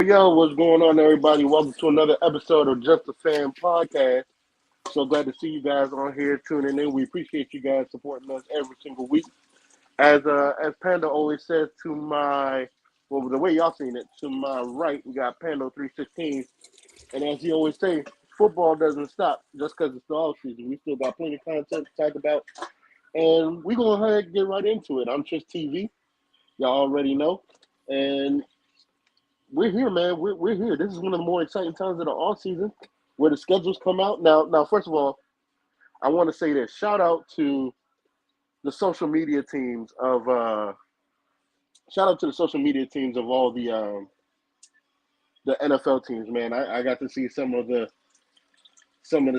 Yo, what's going on, everybody? Welcome to another episode of Just a Fan Podcast. So glad to see you guys on here tuning in. We appreciate you guys supporting us every single week. As Panda always says, the way y'all seen it, to my right, we got Pando 316. And as he always say, football doesn't stop just because it's the off season. We still got plenty of content to talk about. And we're going to go ahead and get right into it. I'm Just TV. Y'all already know. And we're here, man. We're here. This is one of the more exciting times of the off season, where the schedules come out. Now, first of all, I want to say this. Shout out to the social media teams of all the NFL teams. Man, I got to see some of the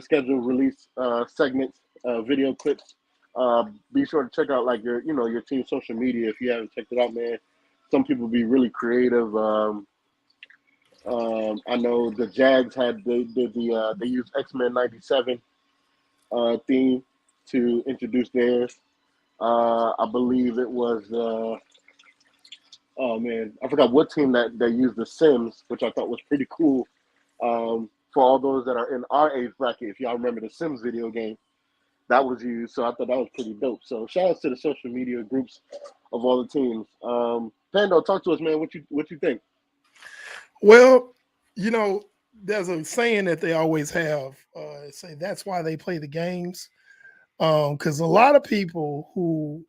scheduled release segments, video clips. Be sure to check out your team's social media if you haven't checked it out, man. Some people be really creative. I know the Jags they used X-Men '97 theme to introduce theirs. I believe it was oh man, I forgot what team that they used the Sims, which I thought was pretty cool. For all those that are in our age bracket, if y'all remember the Sims video game, that was used. So I thought that was pretty dope. So shout out to the social media groups of all the teams. Pando, talk to us, man. What you think? Well, there's a saying that they always have. Say that's why they play the games. Because a lot of people who,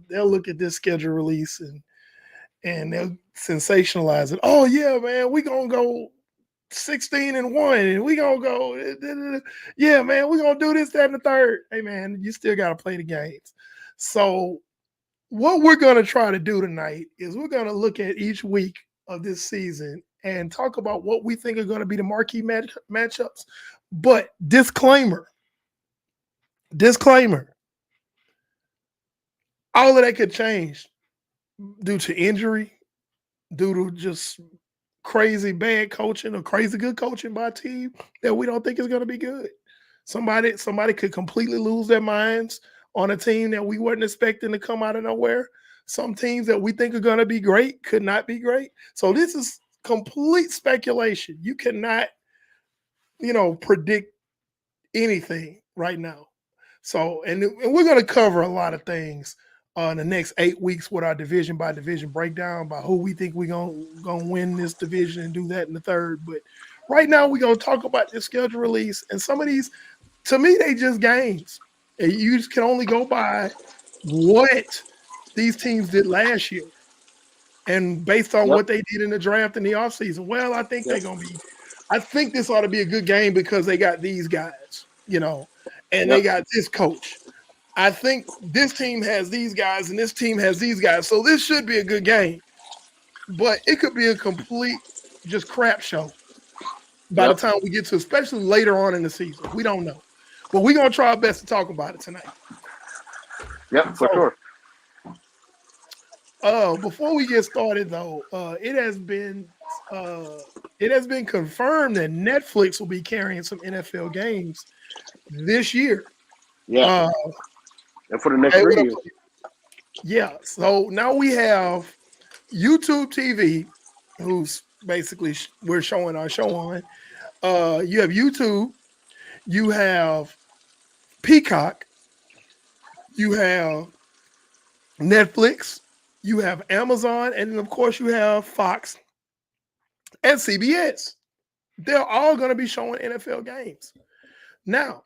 they'll look at this schedule release and they'll sensationalize it. Oh yeah, man, we gonna go 16-1, and we gonna go. Yeah, man, we gonna do this, that, and the third. Hey, man, you still gotta play the games. So what we're gonna try to do tonight is we're gonna look at each week of this season and talk about what we think are going to be the marquee matchups. But disclaimer, all of that could change due to injury, due to just crazy bad coaching or crazy good coaching by a team that we don't think is going to be good. Somebody could completely lose their minds on a team that we weren't expecting to come out of nowhere. Some teams that we think are going to be great could not be great. So this is complete speculation. You cannot, predict anything right now. So, and we're going to cover a lot of things in the next 8 weeks with our division by division breakdown by who we think we're going to win this division and do that in the third. But right now, we're going to talk about this schedule release. And some of these, to me, they just games. And you just can only go by what these teams did last year. And based on what they did in the draft in the offseason, well, I think I think this ought to be a good game because they got these guys, and they got this coach. I think this team has these guys and this team has these guys. So this should be a good game. But it could be a complete just crap show by the time we get to, especially later on in the season. We don't know. But we're going to try our best to talk about it tonight. Yep, for sure. Before we get started, though, it has been confirmed that Netflix will be carrying some NFL games this year. Yeah, and for the next 3 years. Yeah, so now we have YouTube TV, who's basically we're showing our show on. You have YouTube, you have Peacock, you have Netflix, you have Amazon, and then of course you have Fox and CBS. They're all going to be showing NFL games. Now,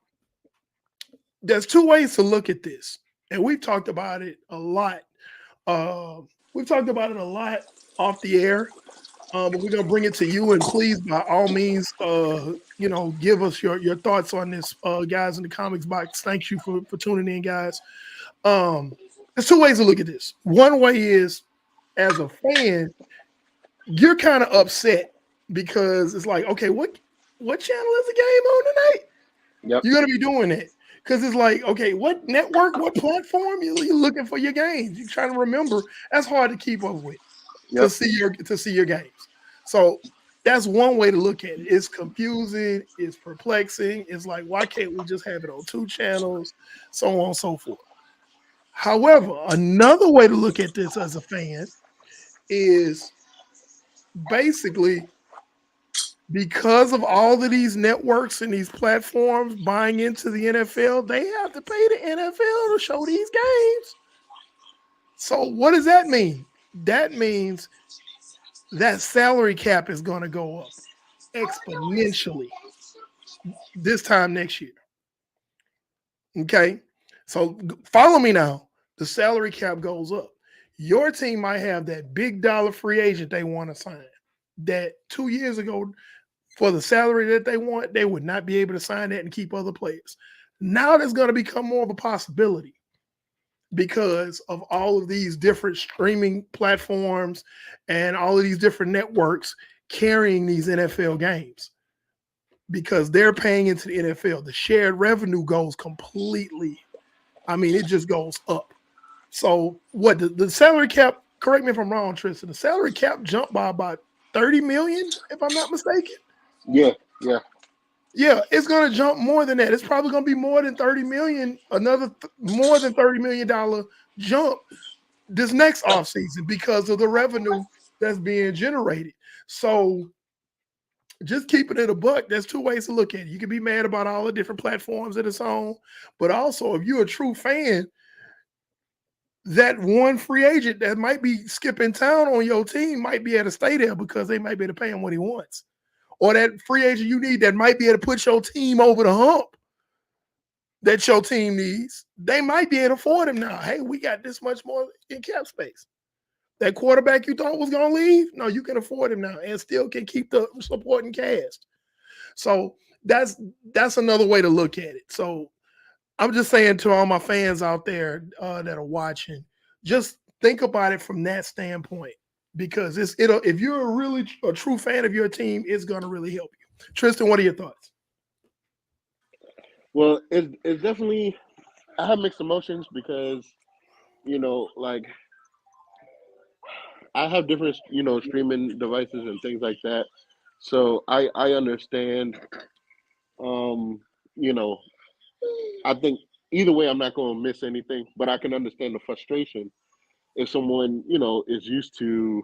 there's two ways to look at this, and we've talked about it a lot. Uh, we've talked about it a lot off the air, but we're gonna bring it to you. And please, by all means, give us your thoughts on this, guys, in the comics box. Thank you for tuning in, guys. Um, there's two ways to look at this. One way is, as a fan, you're kind of upset because it's like, okay, what channel is the game on tonight? Yep. You're gonna be doing it because it's like, okay, what network, what platform you're looking for your games? You're trying to remember. That's hard to keep up with Yep. to see your games. So that's one way to look at it. It's confusing. It's perplexing. It's like, why can't we just have it on two channels? So on and so forth. However, another way to look at this as a fan is basically, because of all of these networks and these platforms buying into the NFL, they have to pay the NFL to show these games. So what does that mean? That means that salary cap is going to go up exponentially this time next year. Okay? So follow me now. The salary cap goes up. Your team might have that big dollar free agent they want to sign that 2 years ago, for the salary that they want, they would not be able to sign that and keep other players. Now that's going to become more of a possibility because of all of these different streaming platforms and all of these different networks carrying these NFL games, because they're paying into the NFL. The shared revenue goes completely, it just goes up. So what the salary cap, correct me if I'm wrong, Tristan, the salary cap jumped by about 30 million, if I'm not mistaken. Yeah. Yeah, it's going to jump more than that. It's probably going to be more than 30 million, more than $30 million jump this next offseason because of the revenue that's being generated. So just keeping it a buck, there's two ways to look at it. You can be mad about all the different platforms that it's on, but also if you're a true fan, that one free agent that might be skipping town on your team might be able to stay there because they might be able to pay him what he wants. Or that free agent you need that might be able to put your team over the hump that your team needs, they might be able to afford him now. Hey, we got this much more in cap space. That quarterback you thought was going to leave, no, you can afford him now and still can keep the supporting cast. So that's another way to look at it. So I'm just saying to all my fans out there that are watching, just think about it from that standpoint, because if you're a true fan of your team, it's going to really help you. Tristan, what are your thoughts? Well, it's definitely, I have mixed emotions because, like, I have different, streaming devices and things like that. So I understand, um, you know, I think either way I'm not going to miss anything, but I can understand the frustration if someone, is used to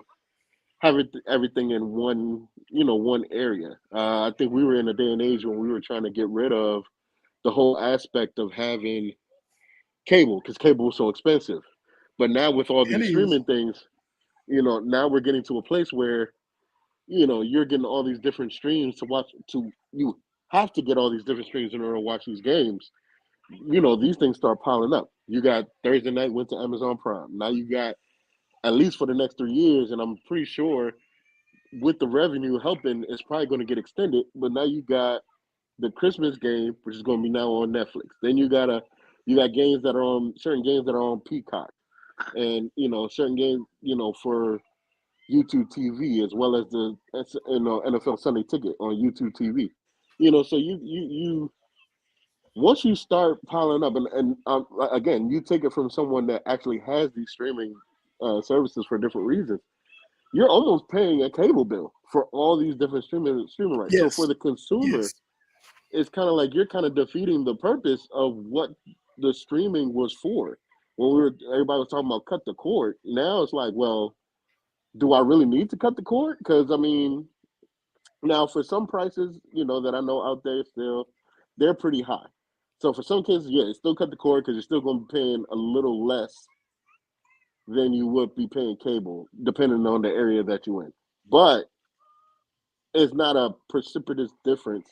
having everything in one area. I think we were in a day and age when we were trying to get rid of the whole aspect of having cable because cable was so expensive. But now with all It these is. streaming things, now we're getting to a place where, you're getting all these different streams to watch. You have to get all these different streams in order to watch these games. These things start piling up. You got Thursday night went to Amazon Prime. Now you got, at least for the next 3 years, and I'm pretty sure with the revenue helping, it's probably going to get extended. But now you got the Christmas game, which is going to be now on Netflix. Then you got games that are on certain games that are on Peacock, and certain games for YouTube TV, as well as the NFL Sunday Ticket on YouTube TV. So you once you start piling up, and again, you take it from someone that actually has these streaming services for different reasons. You're almost paying a cable bill for all these different streaming rights. So for Yes. the consumer, Yes. it's kind of like you're kind of defeating the purpose of what the streaming was for. When everybody was talking about cut the cord. Now it's like, well, do I really need to cut the cord? Because now for some prices, that I know out there still, they're pretty high. So for some cases, yeah, still cut the cord because you're still going to be paying a little less than you would be paying cable, depending on the area that you're in. But it's not a precipitous difference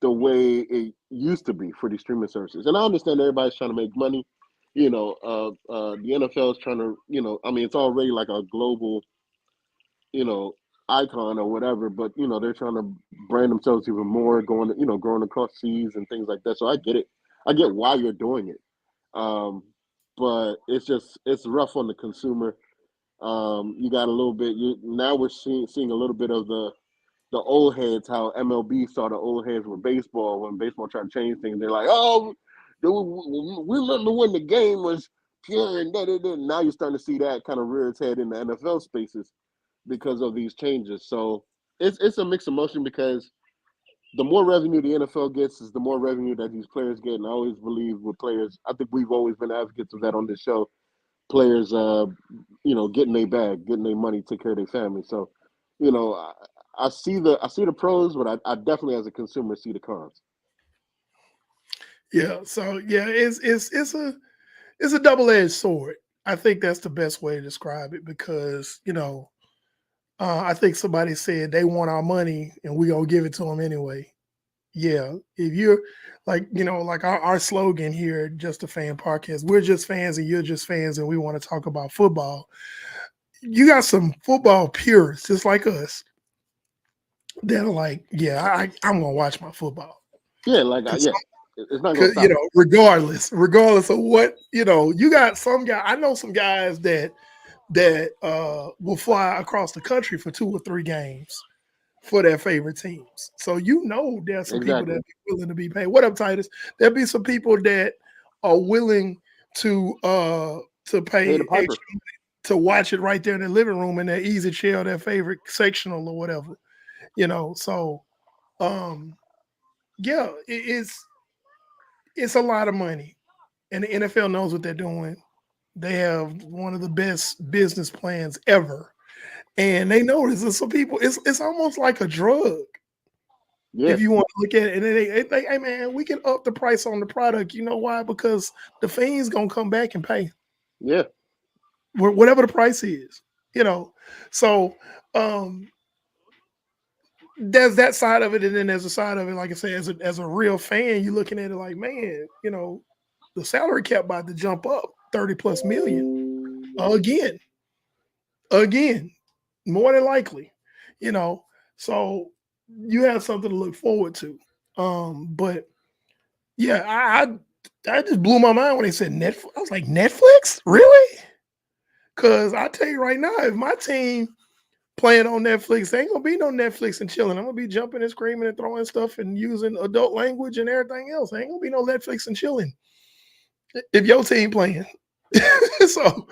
the way it used to be for these streaming services. And I understand everybody's trying to make money. The NFL is trying to, I mean, it's already like a global, you know, icon or whatever, but they're trying to brand themselves even more, growing across seas and things like that. So I get it. I get why you're doing it. Um, but it's rough on the consumer. You got a little bit. Now we're seeing a little bit of the old heads, how MLB saw the old heads with baseball when baseball tried to change things. They're like, oh, we remember when the game was pure and da da da. Now you're starting to see that kind of rear its head in the NFL spaces because of these changes. So it's a mixed emotion because the more revenue the NFL gets is the more revenue that these players get. And I always believe with players, I think we've always been advocates of that on this show. Players, getting their bag, getting their money, take care of their family. So, I see the pros, but I definitely as a consumer see the cons. Yeah. So yeah, it's a double-edged sword. I think that's the best way to describe it because I think somebody said they want our money and we gonna give it to them anyway. Yeah, if you're like our slogan here, Just a Fan Podcast, we're just fans and you're just fans, and we want to talk about football. You got some football purists just like us that are like, yeah, I'm gonna watch my football. Yeah, it's not gonna stop. Regardless of what, you got some guy. I know some guys that will fly across the country for 2 or 3 games for their favorite teams. So there's some people that be willing to be paid. What up, Titus? There'll be some people that are willing to pay extra to watch it right there in their living room in their easy chair, their favorite sectional or whatever. So yeah, it's a lot of money. And the NFL knows what they're doing. They have one of the best business plans ever. And they notice that some people, it's almost like a drug. Yeah. If you want to look at it, and they think, hey man, we can up the price on the product. You know why? Because the fiend's gonna come back and pay. Yeah. Whatever the price is, So there's that side of it, and then there's a side of it, like I say, as a real fan, you're looking at it like, man, the salary cap about to jump up 30 plus million again, more than likely, so you have something to look forward to. But yeah, I just blew my mind when they said Netflix. I was like, Netflix? Really? Because I tell you right now, if my team playing on Netflix, there ain't gonna be no Netflix and chilling. I'm gonna be jumping and screaming and throwing stuff and using adult language and everything else. There ain't gonna be no Netflix and chilling if your team playing. So,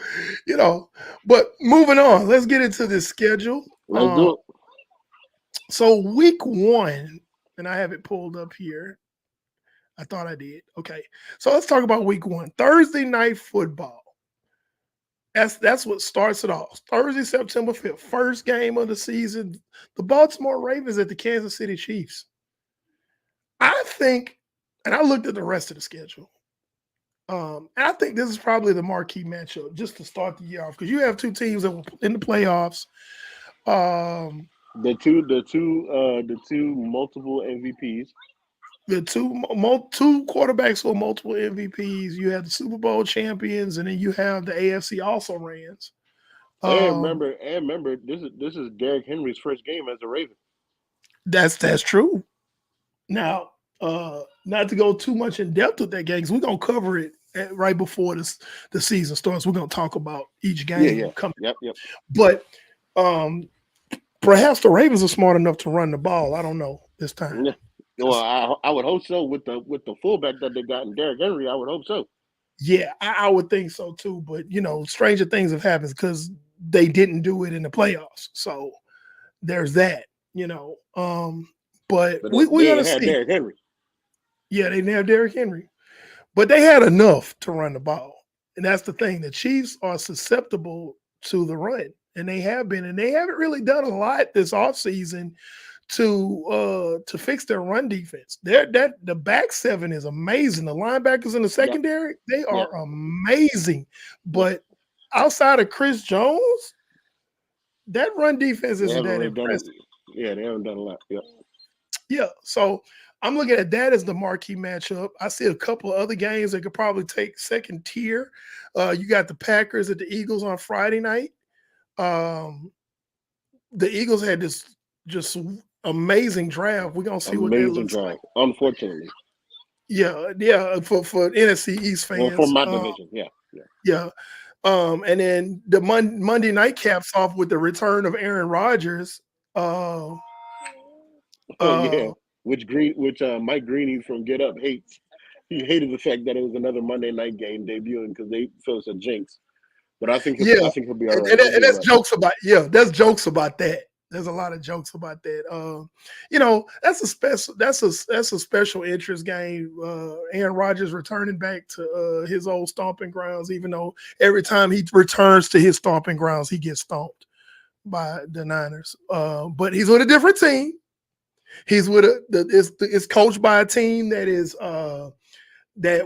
but moving on, let's get into this schedule. Let's do it. So week 1, and I have it pulled up here. I thought I did. Okay. So let's talk about week 1. Thursday night football. That's what starts it off. Thursday, September 5th, first game of the season. The Baltimore Ravens at the Kansas City Chiefs. I think, and I looked at the rest of the schedule. And I think this is probably the marquee matchup just to start the year off because you have 2 teams that were in the playoffs. The two multiple MVPs. The two quarterbacks who are multiple MVPs. You have the Super Bowl champions, and then you have the AFC also rans. And remember, this is Derrick Henry's first game as a Raven. That's true. Now, not to go too much in depth with that game, because we're gonna cover it right before the season starts. We're gonna talk about each game coming. Yep. But perhaps the Ravens are smart enough to run the ball. I don't know this time. Yeah. Well, I would hope so with the fullback that they got in Derrick Henry. I would hope so. Yeah, I would think so too. But stranger things have happened because they didn't do it in the playoffs. So there's that. But we're gonna see. Derrick Henry. Yeah, they didn't have Derrick Henry, but they had enough to run the ball, and that's the thing. The Chiefs are susceptible to the run, and they have been, and they haven't really done a lot this offseason to fix their run defense. The back 7 is amazing. The linebackers in the secondary, they are amazing. But outside of Chris Jones, that run defense isn't that impressive. Yeah, they haven't done a lot. Yeah. So I'm looking at that as the marquee matchup. I see a couple of other games that could probably take second tier. You got the Packers at the Eagles on Friday night. Um, the Eagles had this just amazing draft. We're gonna see what that Amazing looks like. drive. Unfortunately, Yeah, for NFC East well, for fans. my division, yeah. Yeah. And then the Monday night caps off with the return of Aaron Rodgers. Uh, Oh yeah, uh, which Mike Greeny from Get Up hates. He hated the fact that it was another Monday night game debuting because they feel it's a jinx. But yeah, I think he'll be all right. and He'll be all that's right. jokes about that's jokes about that. There's a lot of jokes about that. That's a special interest game. Aaron Rodgers returning back to his old stomping grounds, even though every time he returns to his stomping grounds, he gets stomped by the Niners. But he's with a different team. He's with it's coached by a team that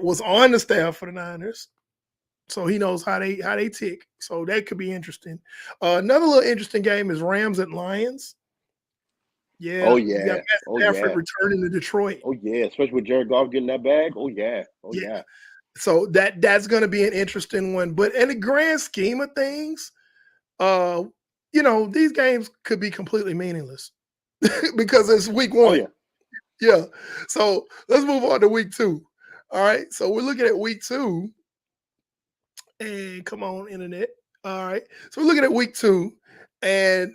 was on the staff for the Niners. So he knows how they tick. So that could be interesting. Another little interesting game is Rams at Lions. Oh Yeah, you got yeah. Matt Oh Stafford yeah. returning to Detroit. Oh yeah. Especially with Jared Goff getting that bag. Oh yeah. Oh Yeah, yeah. so that's going to be an interesting one. But in the grand scheme of things, uh, these games could be completely meaningless because it's week Oh one. yeah. Yeah. So let's move on to week 2. All right. So we're looking at week 2. And come on, internet. All right. So we're looking at week 2. And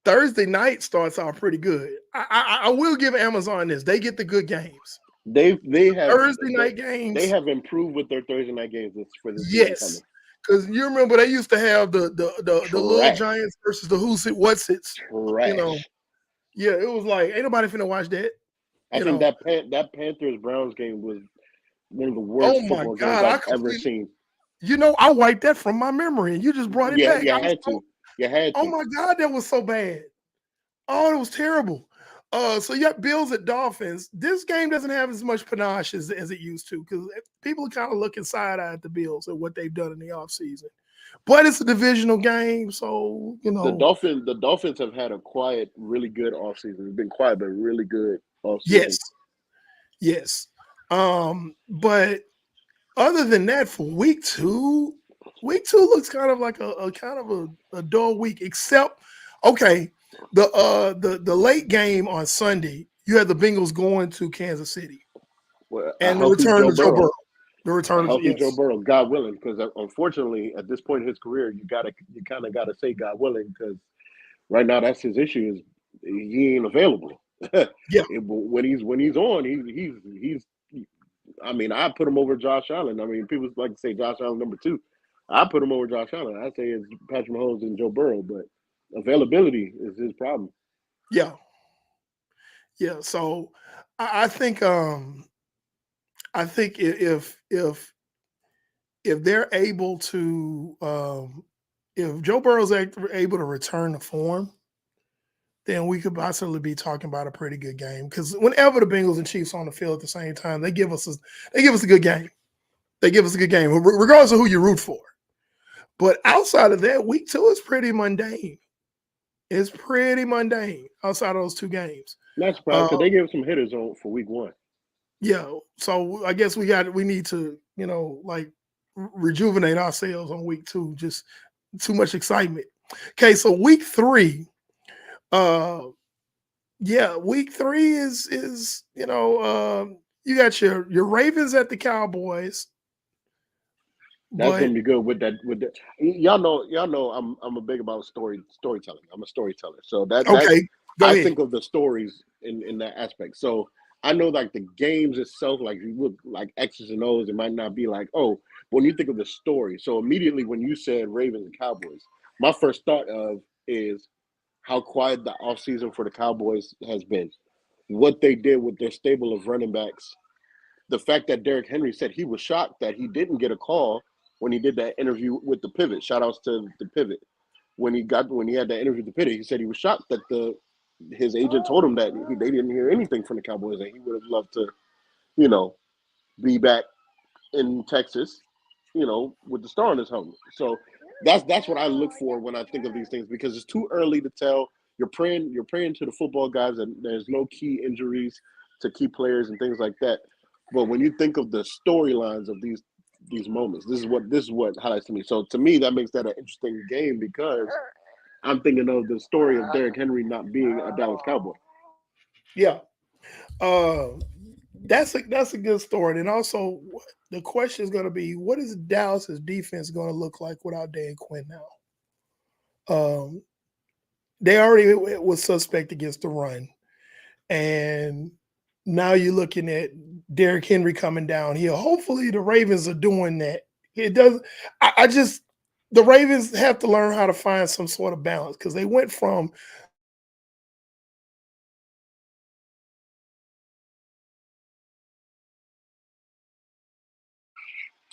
Thursday night starts off pretty good. I will give Amazon this. They get the good games. They Thursday night they games. have improved with their Thursday night games for this season Yes. coming. Because you remember they used to have the little Trash. giants versus the who's it, what's it's. Trash. Yeah, it was like ain't nobody finna watch that. I think that Panthers Browns game was one of the Oh worst my football games God, I I've ever completely seen. I wiped that from my memory, and you just brought it Yeah, back. you had to. You had Oh to. my God, that was so bad. Oh, it was terrible. So you got Bills at Dolphins. This game doesn't have as much panache as it used to because people are kind of looking side-eye at the Bills and what they've done in the offseason. But it's a divisional game, so The Dolphins have had a quiet, really good offseason. It's been quiet, but really good offseason. Yes. But other than that, for week 2 looks kind of like a dull week, except the late game on Sunday, you had the Bengals going to Kansas City. Well, And the return of Joe Burrow. A healthy Joe Burrow, God willing, because unfortunately, at this point in his career, you kind of gotta say God willing, because right now that's his issue is he ain't available. Yeah. When he's on, he's. I mean, I put him over Josh Allen. I mean, people like to say Josh Allen number 2. I put him over Josh Allen. I say it's Patrick Mahomes and Joe Burrow, but availability is his problem. Yeah. Yeah. So I think if they're able to if Joe Burrow's able to return to form, then we could possibly be talking about a pretty good game. Because whenever the Bengals and Chiefs on the field at the same time, they give us a good game. They give us a good game, regardless of who you root for. But outside of that, week 2 is pretty mundane. It's pretty mundane outside of those 2 games. Not surprised because they gave some hitters on for week 1. Yeah, so I guess we need to rejuvenate ourselves on week 2. Just too much excitement. Okay, so week 3. Week 3 is you got your Ravens at the Cowboys. That's gonna be good with that. Y'all know I'm a big about storytelling. I'm a storyteller, so I think of the stories in that aspect. So I know like the games itself, like you look like X's and O's, it might not be like, oh, but when you think of the story. So immediately when you said Ravens and Cowboys, my first thought of is how quiet the offseason for the Cowboys has been. What they did with their stable of running backs. The fact that Derrick Henry said he was shocked that he didn't get a call when he did that interview with the Pivot. Shout outs to the Pivot. When he had that interview with the Pivot, he said he was shocked that his agent told him that they didn't hear anything from the Cowboys and he would have loved to, be back in Texas, with the star on his helmet. So that's what I look for when I think of these things because it's too early to tell. You're praying to the football guys that there's no key injuries to key players and things like that. But when you think of the storylines of these moments, this is what highlights to me. So to me, that makes that an interesting game because I'm thinking of the story of Derrick Henry not being a Dallas Cowboy. Yeah. Uh, that's a good story. And also, the question is going to be, what is Dallas's defense going to look like without Dan Quinn now? They already was suspect against the run, and now you're looking at Derrick Henry coming down here. Hopefully, the Ravens are doing that. It does. I just the Ravens have to learn how to find some sort of balance because they went from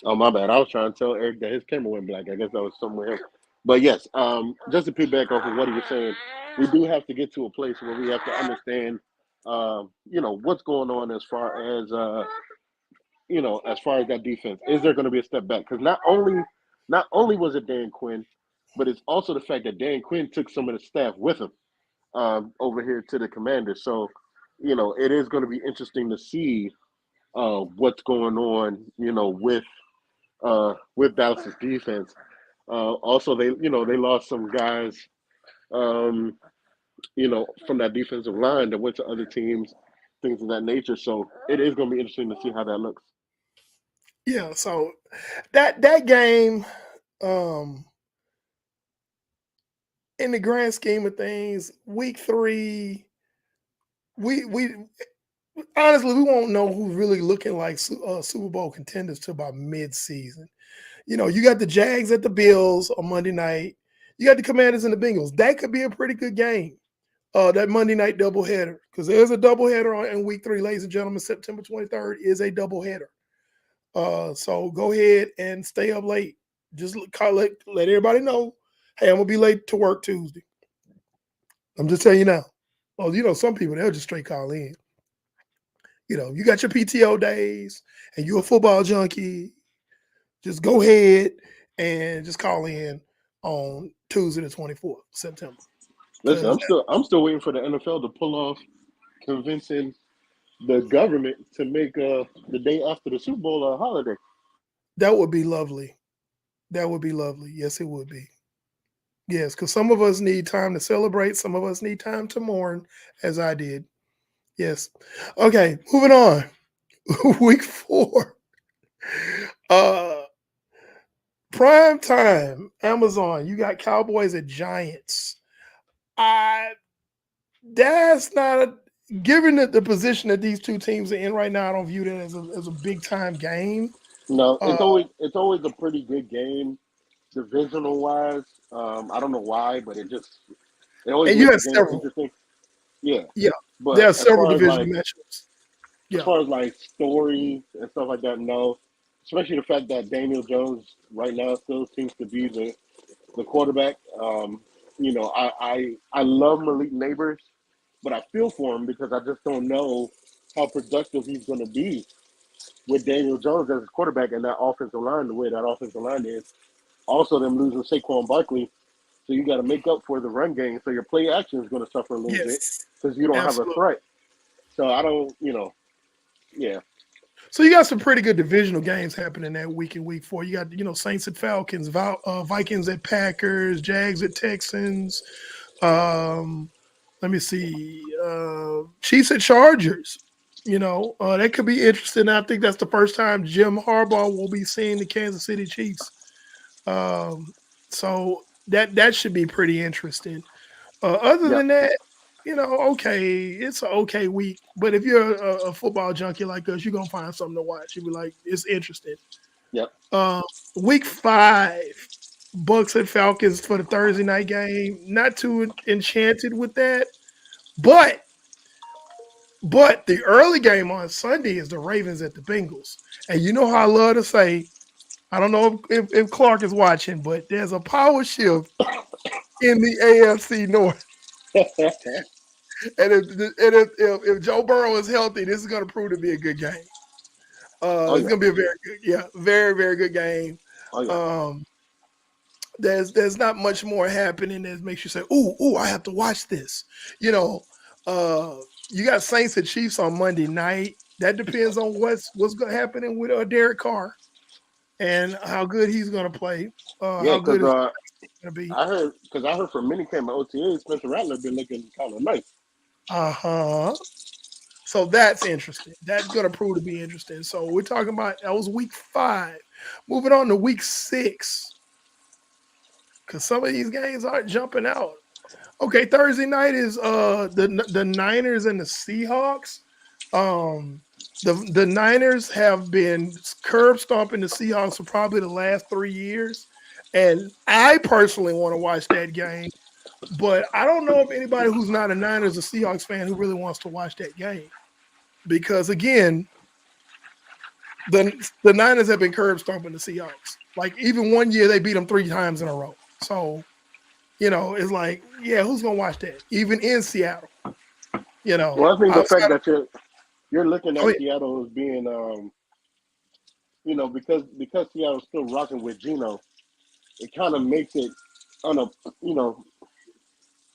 Oh my bad. I was trying to tell Eric that his camera went black. I guess that was somewhere. But yes, just to piggyback off of what he was saying, we do have to get to a place where we have to understand, what's going on as far as as far as that defense. Is there going to be a step back? Because not only was it Dan Quinn, but it's also the fact that Dan Quinn took some of the staff with him over here to the Commanders. So, it is going to be interesting to see what's going on, with Dallas's defense. Also, they lost some guys, um, from that defensive line that went to other teams, things of that nature. So it is going to be interesting to see how that looks. yeah. So that game, um, in the grand scheme of things, week 3, we honestly we won't know who's really looking like Super Bowl contenders till about mid-season. You got the Jags at the Bills on Monday night. You got the Commanders and the Bengals. That could be a pretty good game. That Monday night doubleheader, because there's a doubleheader in week 3, ladies and gentlemen. September 23rd is a doubleheader. So go ahead and stay up late. Just let everybody know, hey, I'm gonna be late to work Tuesday. I'm just telling you now. Well, some people they'll just straight call in. You got your PTO days and you're a football junkie. Just go ahead and just call in on Tuesday the 24th September. Listen, I'm still waiting for the NFL to pull off convincing the government to make the day after the Super Bowl a holiday. That would be lovely. That would be lovely. Yes, it would be. Yes, because some of us need time to celebrate. Some of us need time to mourn, as I did. Yes. Okay, moving on. Week 4. Prime time, Amazon. You got Cowboys at Giants. That's not given the position that these two teams are in right now. I don't view that as a big time game. No, it's always a pretty good game, divisional wise. I don't know why, but it always And you makes have the game several. interesting. Yeah, Yeah, but there are as several far as divisional like matchups. as Yeah. far as like story and stuff like that, no. Especially the fact that Daniel Jones right now still seems to be the quarterback. I love Malik Neighbors, but I feel for him because I just don't know how productive he's going to be with Daniel Jones as his quarterback and that offensive line, the way that offensive line is. Also, them losing Saquon Barkley, so you got to make up for the run game. So your play action is going to suffer a little bit Yes. because you don't have a Absolutely. threat. So I don't, yeah. So you got some pretty good divisional games happening that week in week 4. You got Saints at Falcons, Vikings at Packers, Jags at Texans. Let me see, Chiefs at Chargers. That could be interesting. I think that's the first time Jim Harbaugh will be seeing the Kansas City Chiefs. So that should be pretty interesting. Other Yep. than that, okay, it's an okay week. But if you're a football junkie like us, you're gonna find something to watch. You'll be like, it's interesting. Yep. Week 5, Bucks and Falcons for the Thursday night game. Not too enchanted with that, but the early game on Sunday is the Ravens at the Bengals. And you know how I love to say, I don't know if Clark is watching, but there's a power shift in the AFC North. And if Joe Burrow is healthy, this is going to prove to be a good game. Oh It's yeah. going to be a very good, very, very good game. Oh yeah. There's not much more happening that makes you say, ooh, I have to watch this. You got Saints and Chiefs on Monday night. That depends on what's going to happen with Derek Carr and how good he's going to play. Yeah, How good because is going to be. I heard from minicamp and OTA, Spencer Rattler been looking kind of nice. Uh-huh. So that's interesting. That's going to prove to be interesting. So we're talking about that was week 5. Moving on to week 6. Because some of these games aren't jumping out. Okay, Thursday night is the Niners and the Seahawks. The Niners have been curb stomping the Seahawks for probably the last 3 years. And I personally want to watch that game. But I don't know if anybody who's not a Niners or Seahawks fan who really wants to watch that game. Because again, the Niners have been curb stomping the Seahawks. Like even one year they beat them 3 times in a row. So, it's like, yeah, who's gonna watch that? Even in Seattle, Well, I think the fact outside of that you're looking oh at Seattle as being, because Seattle's still rocking with Geno, it kind of makes it you know,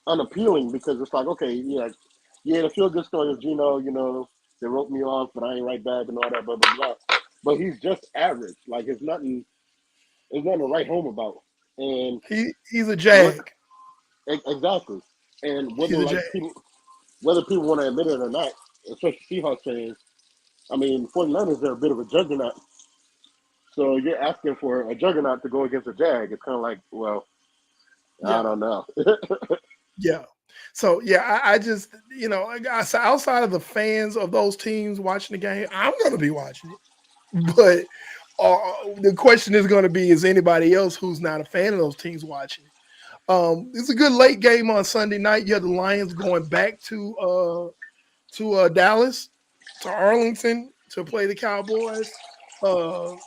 unappealing because it's like, okay, yeah, the feel good story of Geno, they wrote me off, but I ain't right back and all that, blah blah blah. But he's just average. Like there's nothing to write home about. And he's a what Jag. exactly. And He's a Jag. whether people want to admit it or not, especially Seahawks fans, I mean, 49ers are a bit of a juggernaut. So you're asking for a juggernaut to go against a Jag. It's kind of like, well, Yeah. I don't know. Yeah. So yeah, I just so outside of the fans of those teams watching the game, I'm gonna be watching it. But the question is going to be: is anybody else who's not a fan of those teams watching it? It's a good late game on Sunday night. You have the Lions going back to Dallas, to Arlington to play the Cowboys. The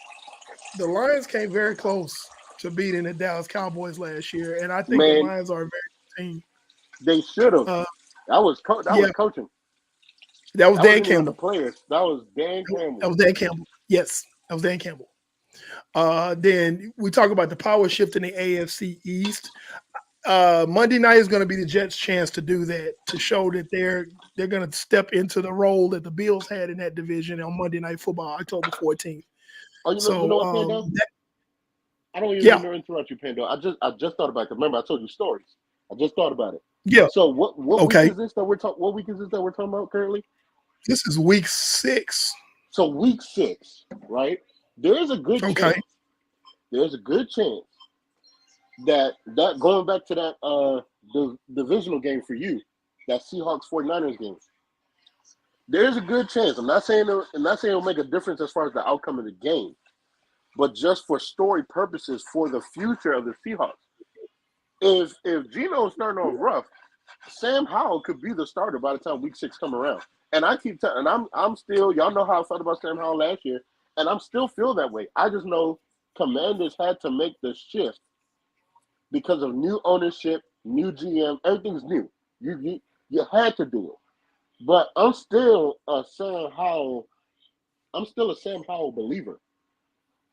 Lions came very close to beating the Dallas Cowboys last year, and I think the Man, Lions are a very good team. they should have. That was Yeah, coaching. that was That Dan wasn't even the Campbell. players. That was Dan That Campbell. was Dan Campbell. Yes, that was Dan Campbell. Then we talk about the power shift in the AFC East. Monday night is going to be the Jets' chance to do that, to show that they're going to step into the role that the Bills had in that division on Monday Night Football, October 14th. Oh, you know what, Pando? I don't even yeah, mean to interrupt you, Pando. I just thought about it. Remember, I told you stories. I just thought about it. yeah. So what week Okay, is this that we're talking? What week is this that we're talking about currently? this is week 6. So week 6, right? There is a good Okay, chance. There's a good chance that going back to that the divisional game for you, that Seahawks 49ers game. There's a good chance. I'm not saying it'll make a difference as far as the outcome of the game, but just for story purposes for the future of the Seahawks. If Geno's starting off rough, Sam Howell could be the starter by the time week 6 come around. And I keep telling, and I'm still, y'all know how I felt about Sam Howell last year, and I'm still feel that way. I just know Commanders had to make the shift because of new ownership, new GM, everything's new. You had to do it. But I'm still a Sam Howell believer.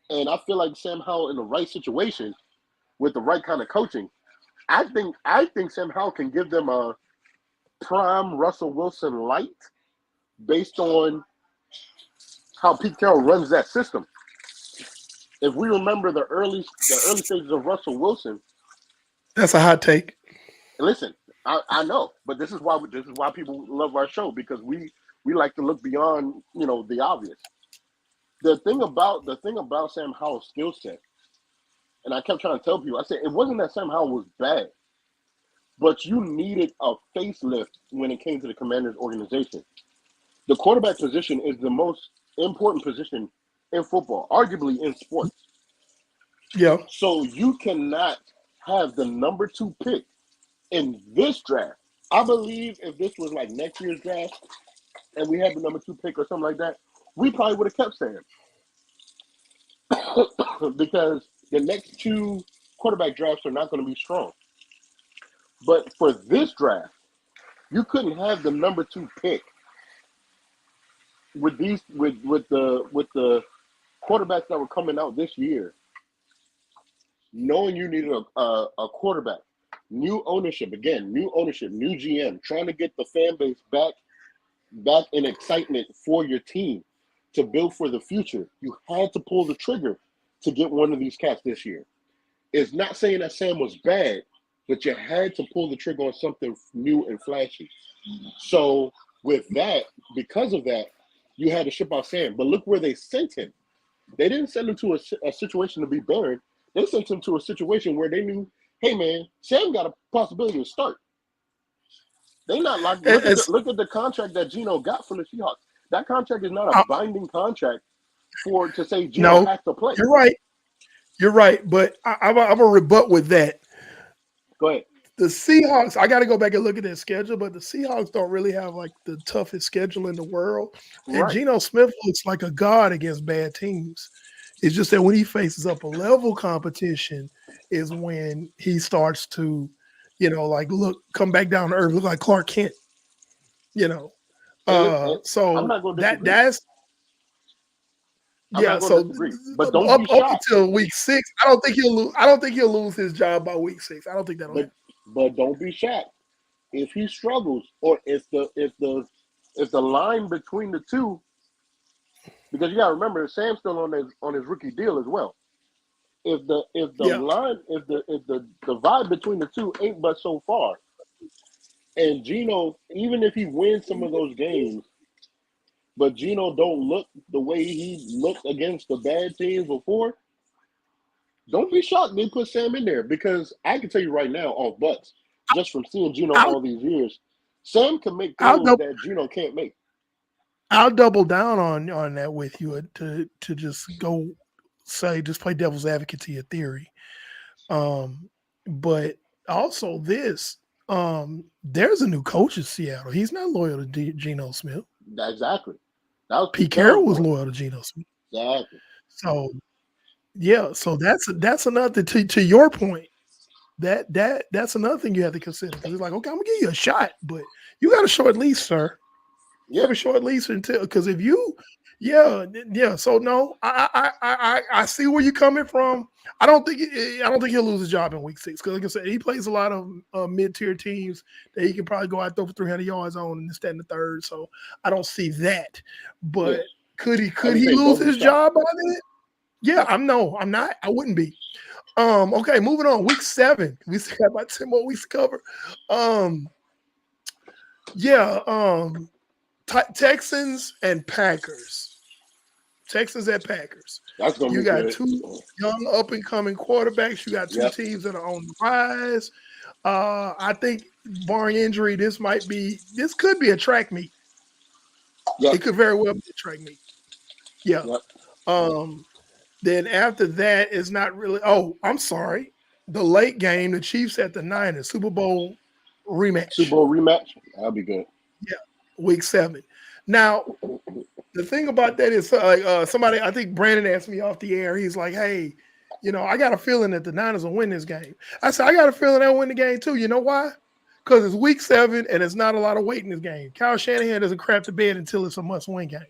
And I feel like Sam Howell in the right situation with the right kind of coaching, I think Sam Howell can give them a prime Russell Wilson light based on how Pete Carroll runs that system. If we remember the early stages of Russell Wilson, that's a hot take. listen, I know, but this is why people love our show, because we like to look beyond the obvious. The thing about Sam Howell's skill set, and I kept trying to tell people, I said it wasn't that Sam Howell was bad, but you needed a facelift when it came to the Commanders organization. The quarterback position is the most important position in football, arguably in sports. Yeah. So you cannot have the number 2 pick in this draft. I believe if this was like next year's draft and we had the number 2 pick or something like that, we probably would have kept Sam. Because the next 2 quarterback drafts are not going to be strong. But for this draft, you couldn't have the number 2 pick with the quarterbacks that were coming out this year, knowing you needed a quarterback, new ownership, new GM, trying to get the fan base back back in excitement for your team to build for the future, you had to pull the trigger to get one of these cats this year. It's not saying that Sam was bad, but you had to pull the trigger on something new and flashy. So with that, because of that, you had to ship out Sam. But look where they sent him. They didn't send him to a situation to be buried. They sent him to a situation where they knew, hey man, Sam got a possibility to start. They not like look at the contract that Geno got from the Seahawks. That contract is not a binding contract to say Geno has to play. You're right, but I'm a rebut with that. Go ahead. The Seahawks, I got to go back and look at their schedule, but the Seahawks don't really have like the toughest schedule in the world. And Geno Smith looks like a god against bad teams. It's just that when he faces up a level competition is when he starts to, come back down to earth, look like Clark Kent, So that's yeah. So but don't up until week 6, I don't think he'll lose. I don't think he'll lose his job by week 6. I don't think that'll happen. But don't be shocked if he struggles, or if the line between the two, because you got to remember Sam's still on his rookie deal as well. If the vibe between the two ain't but so far, and Geno, even if he wins some of those games, but Geno don't look the way he looked against the bad teams before, don't be shocked they put Sam in there, because I can tell you right now off butts, just from seeing Geno all these years, Sam can make throws that Geno can't make. I'll double down on that with you to just just play devil's advocate to your theory. But also there's a new coach in Seattle. He's not loyal to Geno Smith. Exactly. Pete Carroll was loyal to Geno Smith. Exactly. So yeah, so that's another to your point. That's another thing you have to consider. Because it's like, okay, I'm gonna give you a shot, but you got a short lease, sir. You have a short lease until, because if you, So no, I see where you're coming from. I don't think he'll lose his job in week 6, because like I said, he plays a lot of mid-tier teams that he can probably go out there for 300 yards on and this, that, and the third. So I don't see that. But could he lose his job by then? Yeah, I'm not. I wouldn't be. Okay, moving on. Week 7. We still have about 10 more weeks to cover. Texans and Packers. That's gonna you got good. 2 young up and coming quarterbacks. You got 2 teams that are on the rise. I think barring injury, this could be a track meet. It could very well be a track meet. Then after that, it's not really. Oh, I'm sorry. The late game, the Chiefs at the Niners, Super Bowl rematch. That'll be good. Yeah, week 7. Now, the thing about that is, somebody, I think Brandon asked me off the air. He's like, "Hey, I got a feeling that the Niners will win this game." I said, "I got a feeling they'll win the game too." You know why? Because it's week 7 and it's not a lot of weight in this game. Kyle Shanahan doesn't crap the bed until it's a must-win game.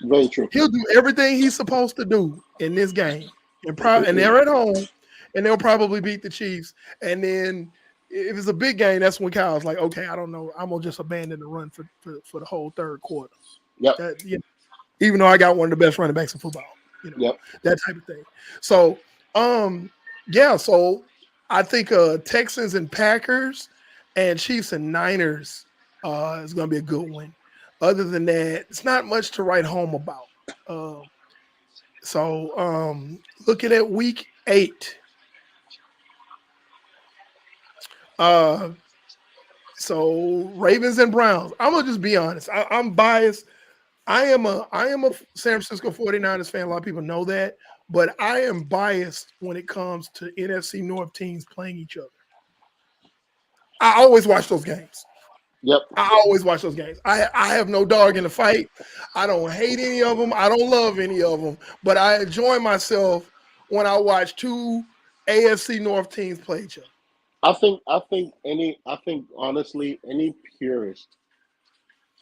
Very true. He'll do everything he's supposed to do in this game, and they're at home, and they'll probably beat the Chiefs. And then if it's a big game, that's when Kyle's like, "Okay, I don't know, I'm gonna just abandon the run for the whole third quarter." Even though I got one of the best running backs in football, that type of thing. So, so I think Texans and Packers and Chiefs and Niners is gonna be a good one. Other than that, it's not much to write home about. Looking at week 8. So Ravens and Browns. I'm gonna just be honest. I'm biased. I am a San Francisco 49ers fan. A lot of people know that, but I am biased when it comes to NFC North teams playing each other. I always watch those games. I always watch those games. I have no dog in the fight. I don't hate any of them. I don't love any of them, but I enjoy myself when I watch 2 AFC North teams play each other. I think honestly, any purist,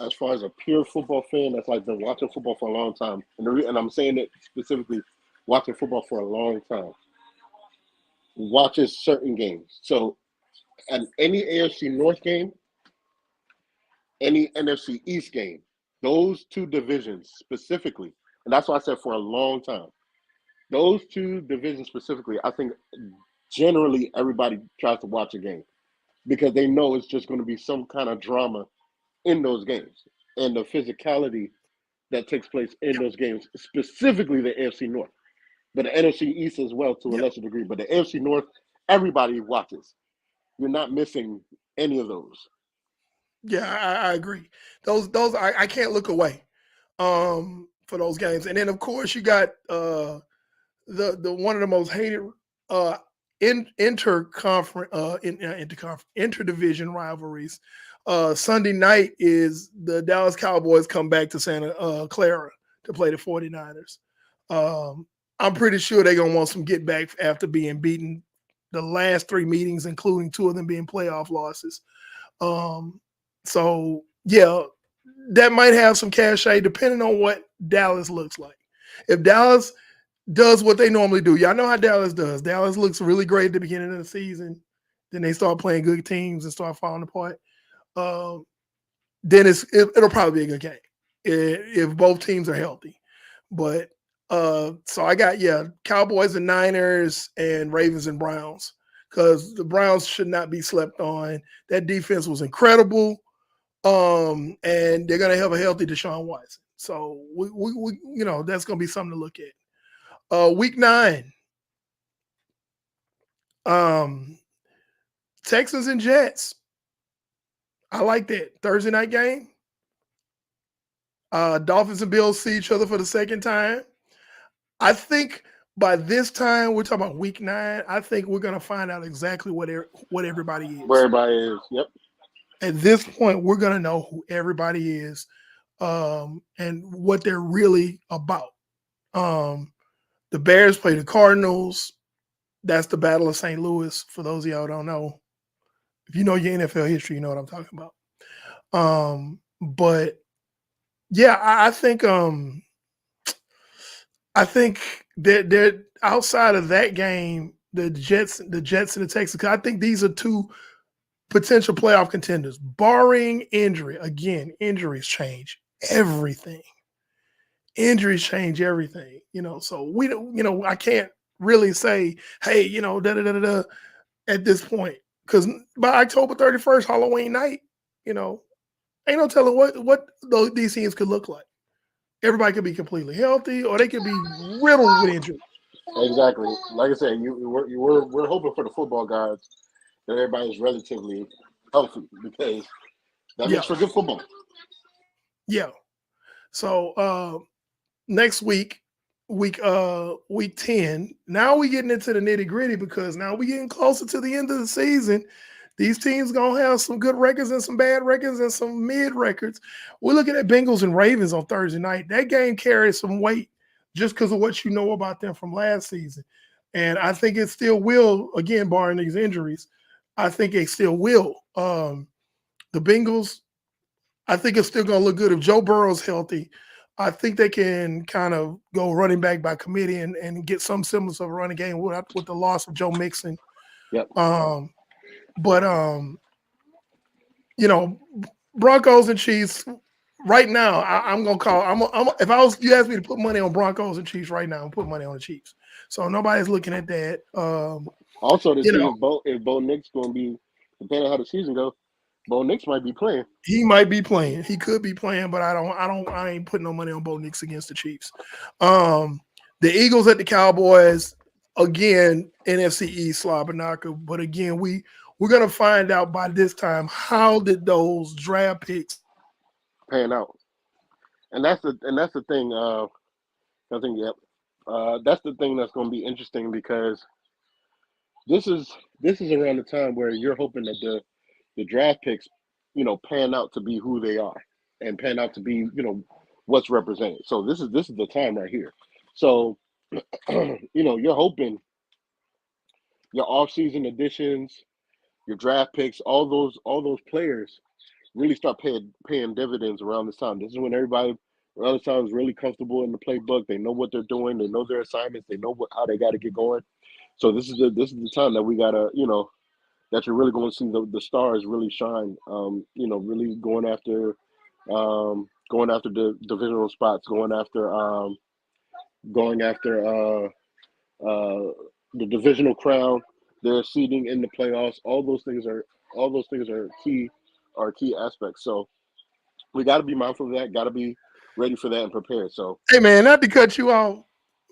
as far as a pure football fan that's like been watching football for a long time, and I'm saying it specifically, watching football for a long time, watches certain games. So, at any AFC North game, any NFC East game, those two divisions specifically, and that's why I said for a long time, those two divisions specifically, I think generally everybody tries to watch a game because they know it's just going to be some kind of drama in those games and the physicality that takes place in those games, specifically the AFC North, but the NFC East as well to a Yeah, lesser degree. But the AFC North, everybody watches. You're not missing any of those. yeah, I agree. Those I can't look away for those games. And then of course you got the one of the most hated uh interconference interdivision rivalries. Sunday night is the Dallas Cowboys come back to Santa Clara to play the 49ers. I'm pretty sure they're gonna want some get back after being beaten the last three meetings, including two of them being playoff losses. Um, so yeah, that might have some cachet depending on what Dallas looks like. If Dallas does what they normally do, y'all know how Dallas does. Dallas looks really great at the beginning of the season, then they start playing good teams and start falling apart. Um, then it'll probably be a good game if both teams are healthy. But so I got Cowboys and Niners and Ravens and Browns because the Browns should not be slept on. That defense was incredible, and they're gonna have a healthy Deshaun Watson. So we that's gonna be something to look at. Week 9, um, Texans and Jets. I like that Thursday night game. Dolphins and Bills see each other for the second time. I think by this time we're talking about week 9. I think we're gonna find out exactly what everybody Where is. everybody is. Yep. At this point, we're gonna know who everybody is, and what they're really about. Um, the Bears play the Cardinals. That's the Battle of St. Louis. For those of y'all who don't know, if you know your NFL history, you know what I'm talking about. But yeah, I think that they're outside of that game, the Jets and the Texans. I think these are two potential playoff contenders, barring injury. Again, injuries change everything. Injuries change everything. So we don't. I can't really say, hey, da da da da da at this point because by October 31st, Halloween night, you know, ain't no telling what these teams could look like. Everybody could be completely healthy, or they could be riddled with injury. Exactly. Like I said, we're hoping for the football guys that everybody's relatively healthy because that Yeah, makes for good football. yeah. So next week 10. Now we getting into the nitty gritty because now we getting closer to the end of the season. These teams gonna have some good records and some bad records and some mid records. We're looking at Bengals and Ravens on Thursday night. That game carries some weight just because of what you know about them from last season. And I think it still will, again, barring these injuries. I think it still will. The Bengals, I think it's still gonna look good if Joe Burrow's healthy. I think they can kind of go running back by committee and get some semblance of a running game with the loss of Joe Mixon. Yep. But Broncos and Chiefs. Right now, I'm gonna call. If you ask me to put money on Broncos and Chiefs right now, I'm put money on the Chiefs. So nobody's looking at that. Also, to You see know, if Bo Nick's going to be, depending on how the season goes, Bo Nix might be playing. he might be playing. He could be playing, but I ain't putting no money on Bo Nix against the Chiefs. The Eagles at the Cowboys, again, NFC East slobberknocker. But again, we're gonna find out by this time how did those draft picks Paying out, and that's the thing. I think yep. That's the thing that's going to be interesting because this is this is around the time where you're hoping that the draft picks, pan out to be who they are and pan out to be, what's represented. So this is the time right here. So, you're hoping your off-season additions, your draft picks, all those players really start paying dividends around this time. This is when everybody around this time is really comfortable in the playbook. They know what they're doing. They know their assignments. They know how they got to get going. So this is the time that we gotta that you're really going to see the stars really shine. Really going after the divisional spots, going after uh, the divisional crown, their seeding in the playoffs. All those things are key aspects. So we got to be mindful of that. Got to be ready for that and prepared. So Hey man, not to cut you off,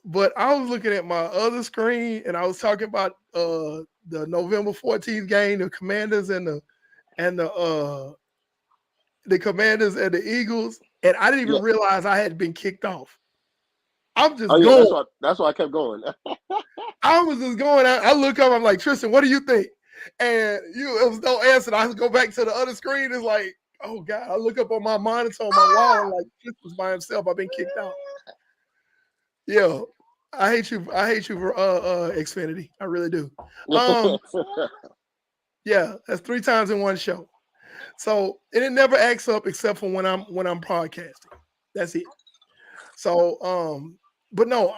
but I was looking at my other screen and I was talking about the November 14th game, the Commanders and the Commanders and the Eagles, and I didn't yeah, even realize I had been kicked off. I'm oh just yeah, going. that's why I kept going. I was just going out. I look up, I'm like, Tristan, what do you think? And it was no answer. I go back to the other screen. It's like, oh God. I look up on my monitor on my wall. I'm like, Tristan's by himself. I've been kicked out. Yeah. I hate you. I hate you for Xfinity. I really do. Yeah, that's 3 times in one show. So and it never acts up except for when I'm broadcasting. That's it. So but no,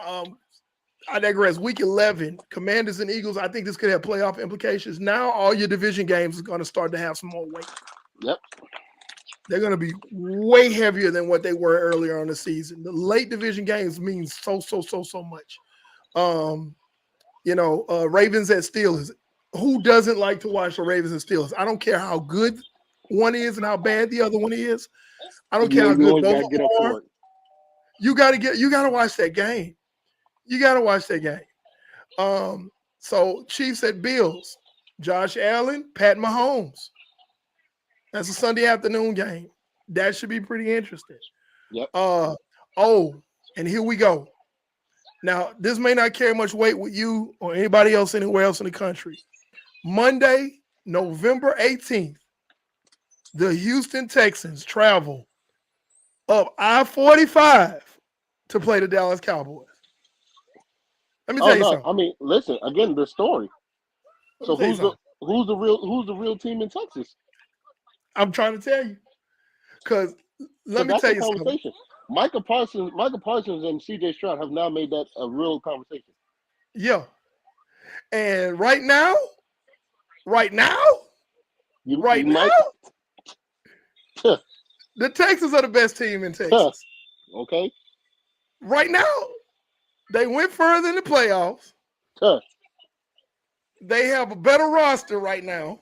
I digress. Week 11, Commanders and Eagles. I think this could have playoff implications. Now all your division games are going to start to have some more weight. Yep. They're going to be way heavier than what they were earlier on the season. The late division games mean so much. Ravens at Steelers. Who doesn't like to watch the Ravens and Steelers? I don't care how good one is and how bad the other one is. I don't care how good both of them are. You got to watch that game. You got to watch that game. So Chiefs at Bills, Josh Allen, Pat Mahomes. That's a Sunday afternoon game. That should be pretty interesting. Yep. And here we go. Now, this may not carry much weight with you or anybody else anywhere else in the country. Monday, November 18th, the Houston Texans travel up I-45 to play the Dallas Cowboys. Let me tell you something. I mean, listen again. The story. So who's the real team in Texas? I'm trying to tell you, because let me tell you something. Michael Parsons, and C.J. Stroud have now made that a real conversation. Yeah, and right now, the Texans are the best team in Texas. Okay. Right now, they went further in the playoffs. They have a better roster right now.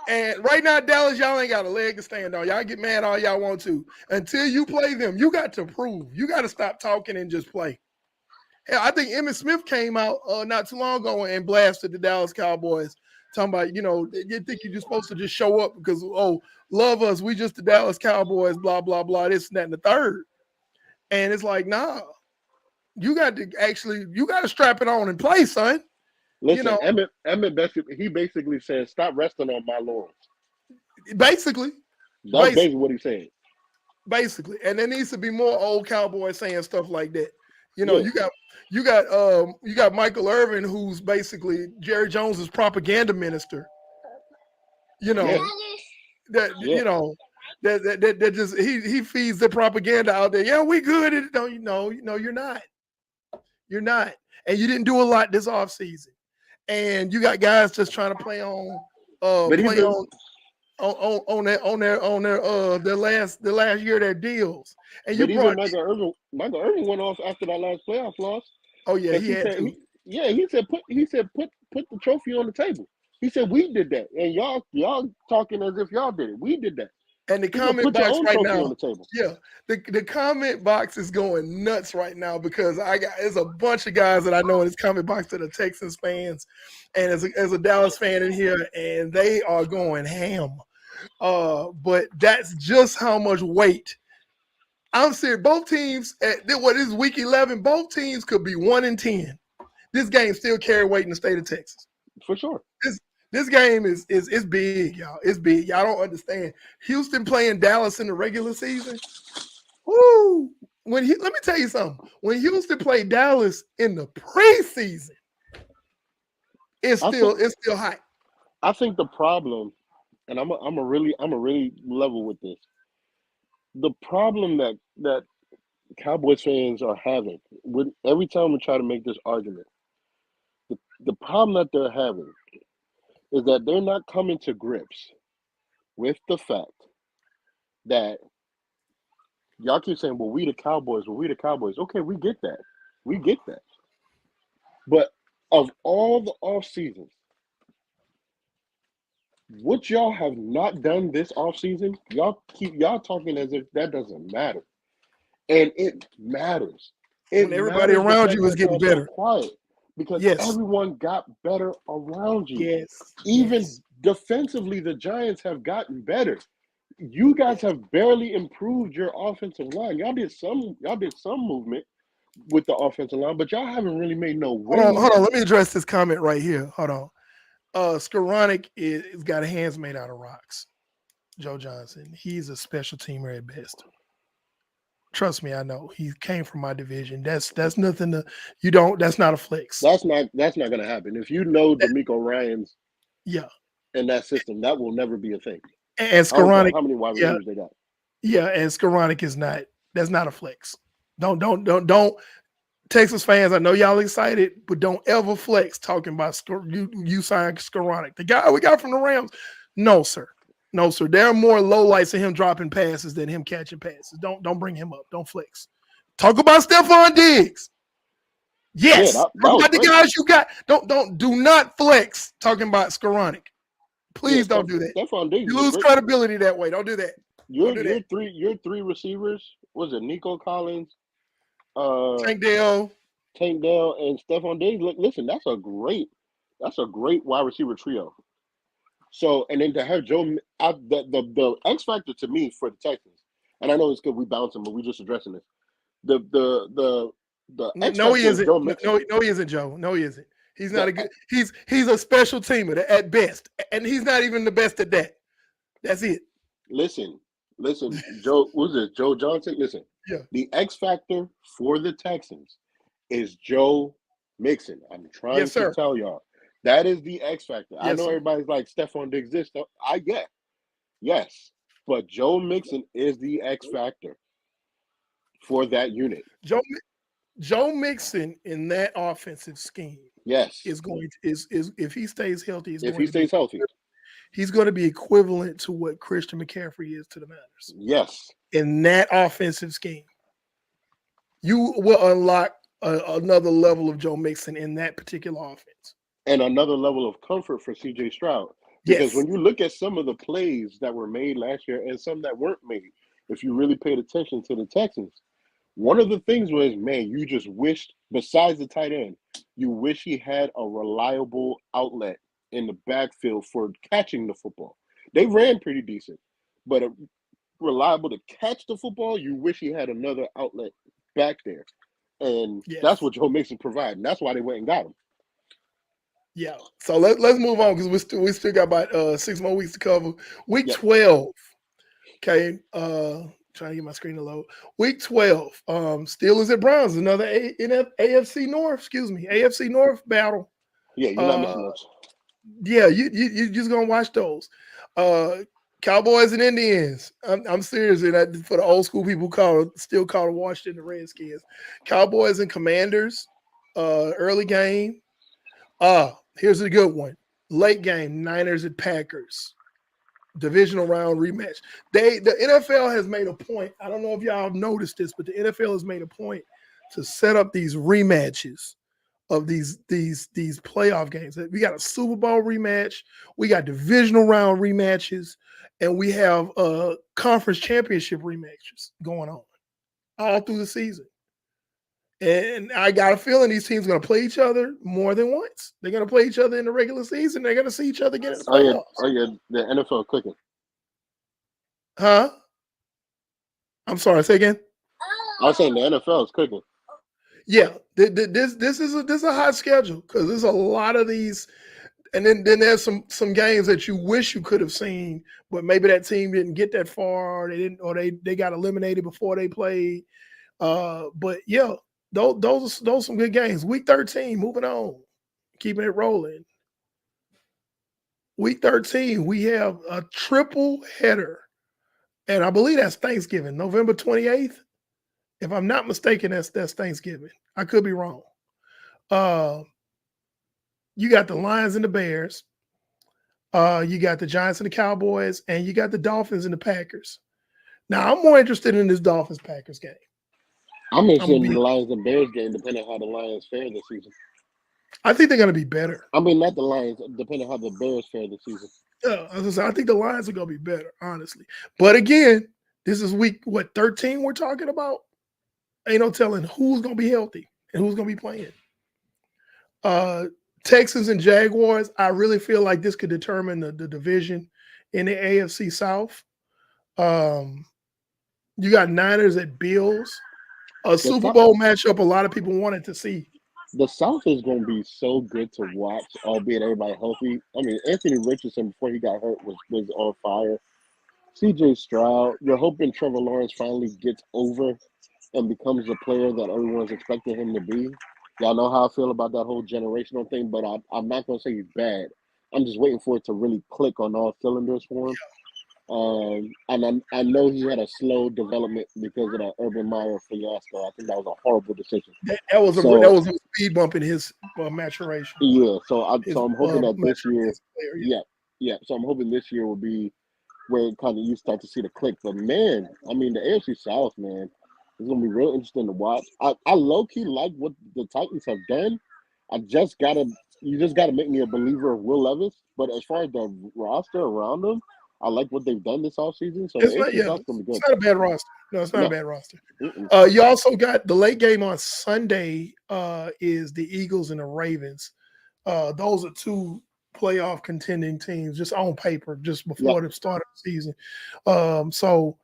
And right now, Dallas, y'all ain't got a leg to stand on. Y'all get mad all y'all want to. Until you play them, you got to prove. You got to stop talking and just play. Hell, I think Emmitt Smith came out not too long ago and blasted the Dallas Cowboys, talking about, you think you're just supposed to just show up because, love us, we just the Dallas Cowboys, blah, blah, blah, this and that and the third. And it's like, nah, you got to strap it on and play, son. Listen, Emmitt basically said, stop resting on my laurels. Basically. That's basically what he said. Basically. And there needs to be more old Cowboys saying stuff like that. You got Michael Irvin, who's basically Jerry Jones's propaganda minister. That just he feeds the propaganda out there. Yeah, we good. You're not. You're not. And you didn't do a lot this offseason. And you got guys just trying to play on their last year of their deals. And Michael Irvin went off after that last playoff loss. Oh yeah, he said put the trophy on the table. He said we did that, and y'all talking as if y'all did it. We did that. And the comment box right now, the comment box is going nuts right now because there's a bunch of guys that I know in this comment box that are Texans fans, and as a Dallas fan in here, and they are going ham. But that's just how much weight. I'm serious. Both teams this is week 11. Both teams could be 1-10. This game still carry weight in the state of Texas. For sure. This game is big, y'all. It's big. Y'all don't understand. Houston playing Dallas in the regular season. Woo! Let me tell you something. When Houston played Dallas in the preseason, it's still hot. I think the problem, and I'm a really level with this. The problem that Cowboys fans are having every time we try to make this argument, the problem that they're having is that they're not coming to grips with the fact that y'all keep saying, well, we the Cowboys, well, we the Cowboys. Okay, we get that. We get that. But of all the off seasons, what y'all have not done this off season, y'all talking as if that doesn't matter. And it matters. It When everybody matters the around fact you is that getting y'all so better. quiet because Yes. everyone got better around you. Yes. Even Yes. defensively, the Giants have gotten better. You guys Yes. have barely improved your offensive line. Y'all did some movement with the offensive line, but y'all haven't really made no Hold waves. on. Let me address this comment right here. Hold on. Skoranek is got hands made out of rocks. Joe Johnson. He's a special teamer at best. Trust me, I know. He came from my division. That's nothing to you don't. That's not a flex. That's not gonna happen. If you know That- D'Amico Ryans yeah, in that system, that will never be a thing. and I don't care Skoranek. how many wide Yeah, receivers they got. yeah, and Skoranek is not. That's not a flex. Don't. Texas fans, I know y'all excited, but don't ever flex talking about you signed Skoranek. The guy we got from the Rams. No, sir. No, sir. There are more lowlights of him dropping passes than him catching passes. Don't bring him up. Don't flex. Talk about Stephon Diggs. Yeah, Yes. that Talk was about the great. guys you got. Do not flex talking about Skoranek. Yeah, Please don't do that. Stephon Diggs You is a lose great. credibility that way. Don't do that. Don't Your do that. your three receivers was it Nico Collins, uh, Tank Dell. Tank Dell, and Stephon Diggs. Listen, that's a great wide receiver trio. So and then to have the X factor to me for the Texans, and I know it's good we bouncing, but we just addressing this. The X No, he factor is isn't. Joe Mixon. No, he isn't, Joe. No, he isn't. He's not The a good. He's a special teamer at best, and he's not even the best at that. That's it. listen, listen, Joe, what was it? Joe Johnson. Listen, Yeah. the X factor for the Texans is Joe Mixon. I'm trying Yes, to sir. tell y'all that is the X factor. I Yes, know sir. everybody's like Stephon Diggs this stuff. I get yes, but Joe Mixon is the X factor for that unit. Joe Mixon in that offensive scheme Yes, is going to is if he stays healthy, is if he going to be stays healthy. he's going to be equivalent to what Christian McCaffrey is to the Niners Yes, in that offensive scheme. You will unlock another level of Joe Mixon in that particular offense. and another level of comfort for C.J. Stroud because Yes. when you look at some of the plays that were made last year and some that weren't made, if you really paid attention to the Texans, one of the things was, man, you just wished, besides the tight end, you wish he had a reliable outlet in the backfield for catching the football. They ran pretty decent, but reliable to catch the football, you wish he had another outlet back there. And that's Yes. what Joe Mixon provided. And that's why they went and got him. Yeah. So let's move on because we still got about 6 more weeks to cover. Week Yep. 12. Okay. Trying to get my screen to load. Week 12. Steelers at Browns, another AFC North, AFC North battle. Yeah, you're not missing those. Yeah, you just gonna watch those. Cowboys and Indians. I'm serious. And for the old school people, still call Washington the Redskins. Cowboys and Commanders. Early game. Here's a good one. Late game. Niners and Packers. Divisional round rematch. The NFL has made a point. I don't know if y'all have noticed this, but the NFL has made a point to set up these rematches of these playoff games. We got a Super Bowl rematch, we got divisional round rematches, and we have conference championship rematches going on all through the season. And I got a feeling these teams are going to play each other more than once. They're going to play each other in the regular season. They're going to see each other again in the playoffs. Oh yeah, the NFL clicking. Huh? I'm sorry. Say again. I was saying the NFL is clicking. Yeah, this is a hot schedule because there's a lot of these, and then there's some games that you wish you could have seen, but maybe that team didn't get that far, or they got eliminated before they played. But yeah, those are some good games. Week 13, moving on, keeping it rolling. Week 13, we have a triple header, and I believe that's Thanksgiving, November 28th. If I'm not mistaken, that's Thanksgiving. I could be wrong. You got the Lions and the Bears. You got the Giants and the Cowboys, and you got the Dolphins and the Packers. Now, I'm more interested in this Dolphins Packers game. I'm I'm interested gonna in the be. Lions and Bears game, depending on how the Lions fare this season. I think they're gonna be better. I mean, not the Lions, depending on how the Bears fare this season. I think the Lions are gonna be better, honestly. But again, this is week 13 we're talking about. Ain't no telling who's gonna be healthy and who's gonna be playing. Texans and Jaguars. I really feel like this could determine the division in the AFC South. Um, you got Niners at Bills, a The Super South, Bowl matchup. A lot of people wanted to see. the South is going to be so good to watch, albeit everybody healthy. I mean, Anthony Richardson before he got hurt was on fire. C.J. Stroud. You're hoping Trevor Lawrence finally gets over and becomes the player that everyone's expecting him to be. Y'all know how I feel about that whole generational thing, but I'm not going to say he's bad. I'm just waiting for it to really click on all cylinders for him. And I know he had a slow development because of that Urban Meyer fiasco. I think that was a horrible decision. That was So a speed bump in his maturation. yeah, His I'm hoping that this maturation year, as a player. Yeah. yeah. So I'm hoping this year will be where kind of you start to see the click. But man, I mean, the AFC South, man, it's gonna be real interesting to watch. I low key like what the Titans have done. I just gotta, you just gotta make me a believer of Will Levis. But as far as the roster around them, I like what they've done this offseason. So the It's not. AFC Yeah, South's gonna be it's good. not a bad roster. No, it's not a No, bad roster. mm-mm. You also got the late game on Sunday. Is the Eagles and the Ravens. Those are two playoff contending teams, just on paper, just Yeah, before the start of the season. So,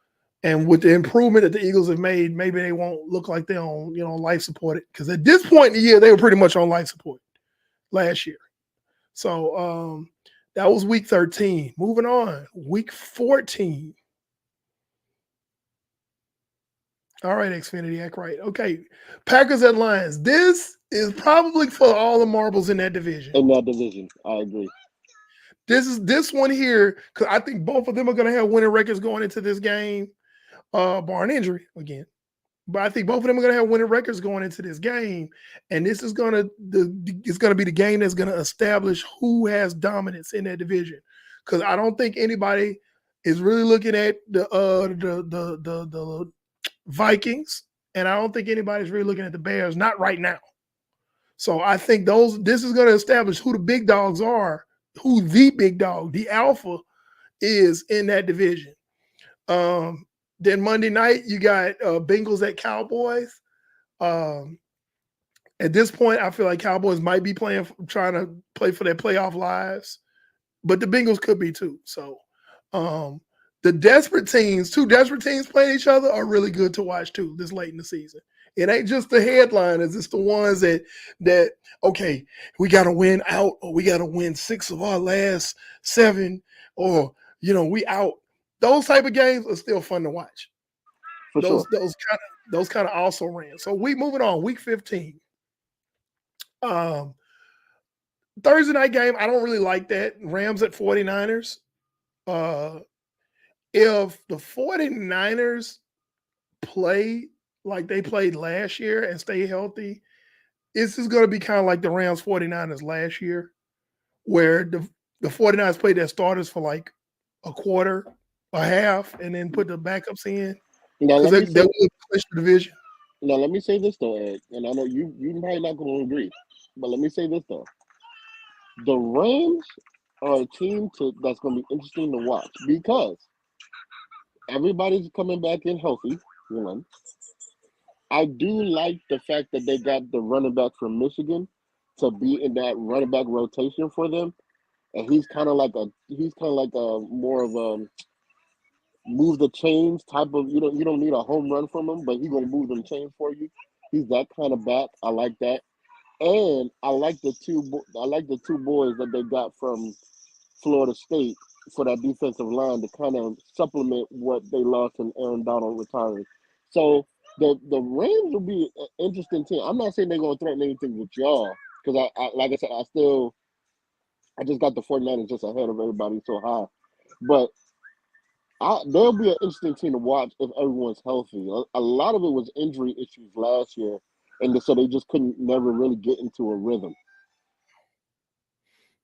and with the improvement that the Eagles have made, maybe they won't look like they're on life support. Because at this point in the year, they were pretty much on life support last year. So that was week 13. Moving on, week 14. All right, Xfinity, act right. Okay, Packers at Lions. This is probably for all the marbles in that division. in that division, I agree. This one here, because I think both of them are going to have winning records going into this game, barring injury again. But I think both of them are going to have winning records going into this game, and this is it's going to be the game that's going to establish who has dominance in that division. Because I don't think anybody is really looking at the Vikings, and I don't think anybody's really looking at the Bears. Not right now. So I think this is going to establish who the big dogs are, who the big dog, the alpha, is in that division. Then Monday night you got Bengals at Cowboys. At this point, I feel like Cowboys might be trying to play for their playoff lives, but the Bengals could be too. So the two desperate teams playing each other are really good to watch too this late in the season. It ain't just the headliners; it's the ones that okay, we got to win out, or we got to win 6 of our last 7, or we out. Those type of games are still fun to watch. For sure. Those kind of also ran. So we moving on, week 15. Thursday night game, I don't really like that. Rams at 49ers. If the 49ers play like they played last year and stay healthy, this is going to be kind of like the Rams 49ers last year, where the 49ers played their starters for like a quarter, a half, and then put the backups in Now because let me they say, will push the division. now let me say this though, Ed, and I know you might not going to agree, but let me say this though: the Rams are a team that's going to be interesting to watch because everybody's coming back in healthy. One, I do like the fact that they got the running back from Michigan to be in that running back rotation for them, and he's kind of like a more of a move the chains type of. You don't need a home run from him, but he's gonna move them chains for you. He's that kind of back. I like that, and I like the two boys that they got from Florida State for that defensive line to kind of supplement what they lost in Aaron Donald retiring. So the Rams will be an interesting team. I'm not saying they're going to threaten anything with y'all because I like I said I just got the 49ers just ahead of everybody so high, but they'll be an interesting team to watch if everyone's healthy. A lot of it was injury issues last year, and so they just couldn't never really get into a rhythm.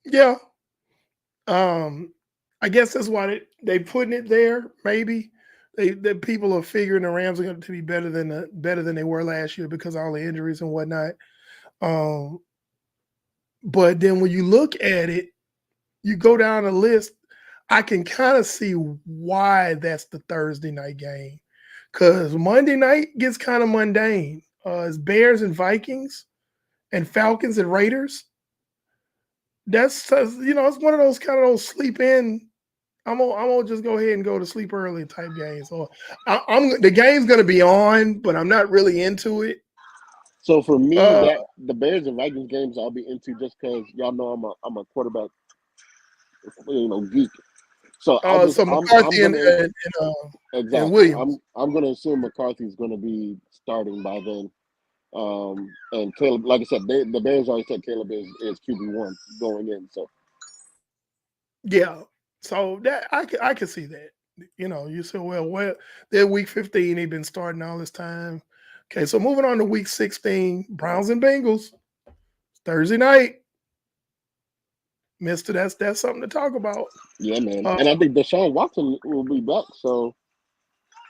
Yeah. I guess that's why they putting it there. Maybe the people are figuring the Rams are going to be better than they were last year because of all the injuries and whatnot. Um, but then when you look at it, you go down the list. I can kind of see why that's the Thursday night game, because Monday night gets kind of mundane. It's Bears and Vikings, and Falcons and Raiders. That's it's one of those kind of those sleep in. I'm gonna just go ahead and go to sleep early type games. So the game's gonna be on, but I'm not really into it. So for me, that the Bears and Vikings games I'll be into just because y'all know I'm a quarterback, geek. So so I'm McCarthy gonna and exactly Williams. I'm gonna assume McCarthy's gonna be starting by then. And Caleb, like I said, the Bears already said Caleb is QB1 going in. So Yeah. So that I can see that. You said, well, they're week 15. They've been starting all this time. Okay, so moving on to week 16, Browns and Bengals, Thursday night. Mister, that's something to talk about. yeah, man. And I think Deshaun Watson will be back. So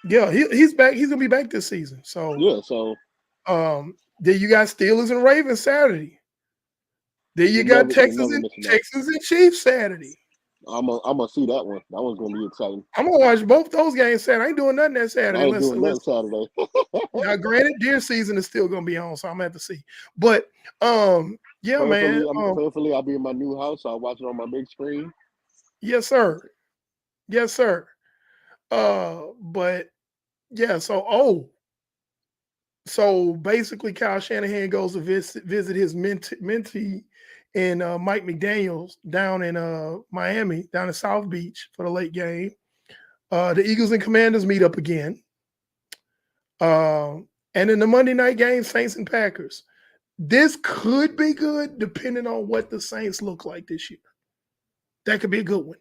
yeah, he's back. He's gonna be back this season. So yeah, so then you got Steelers and Ravens Saturday. Then you got you're never missing that. Texans and Chiefs Saturday. I'm gonna see that one. That one's gonna be exciting. I'm gonna watch both those games Saturday. I ain't doing nothing that I Saturday. ain't doing nothing Saturday. Now, granted, deer season is still gonna be on, so I'm gonna have to see. But yeah, man. Prayerfully, I'll be in my new house. So I'll watch it on my big screen. Yes, sir. Yes, sir. But yeah, so basically, Kyle Shanahan goes to visit his mentee and Mike McDaniels down in Miami, down in South Beach for the late game. The Eagles and Commanders meet up again. And in the Monday night game, Saints and Packers. This could be good depending on what the Saints look like this year. That could be a good one.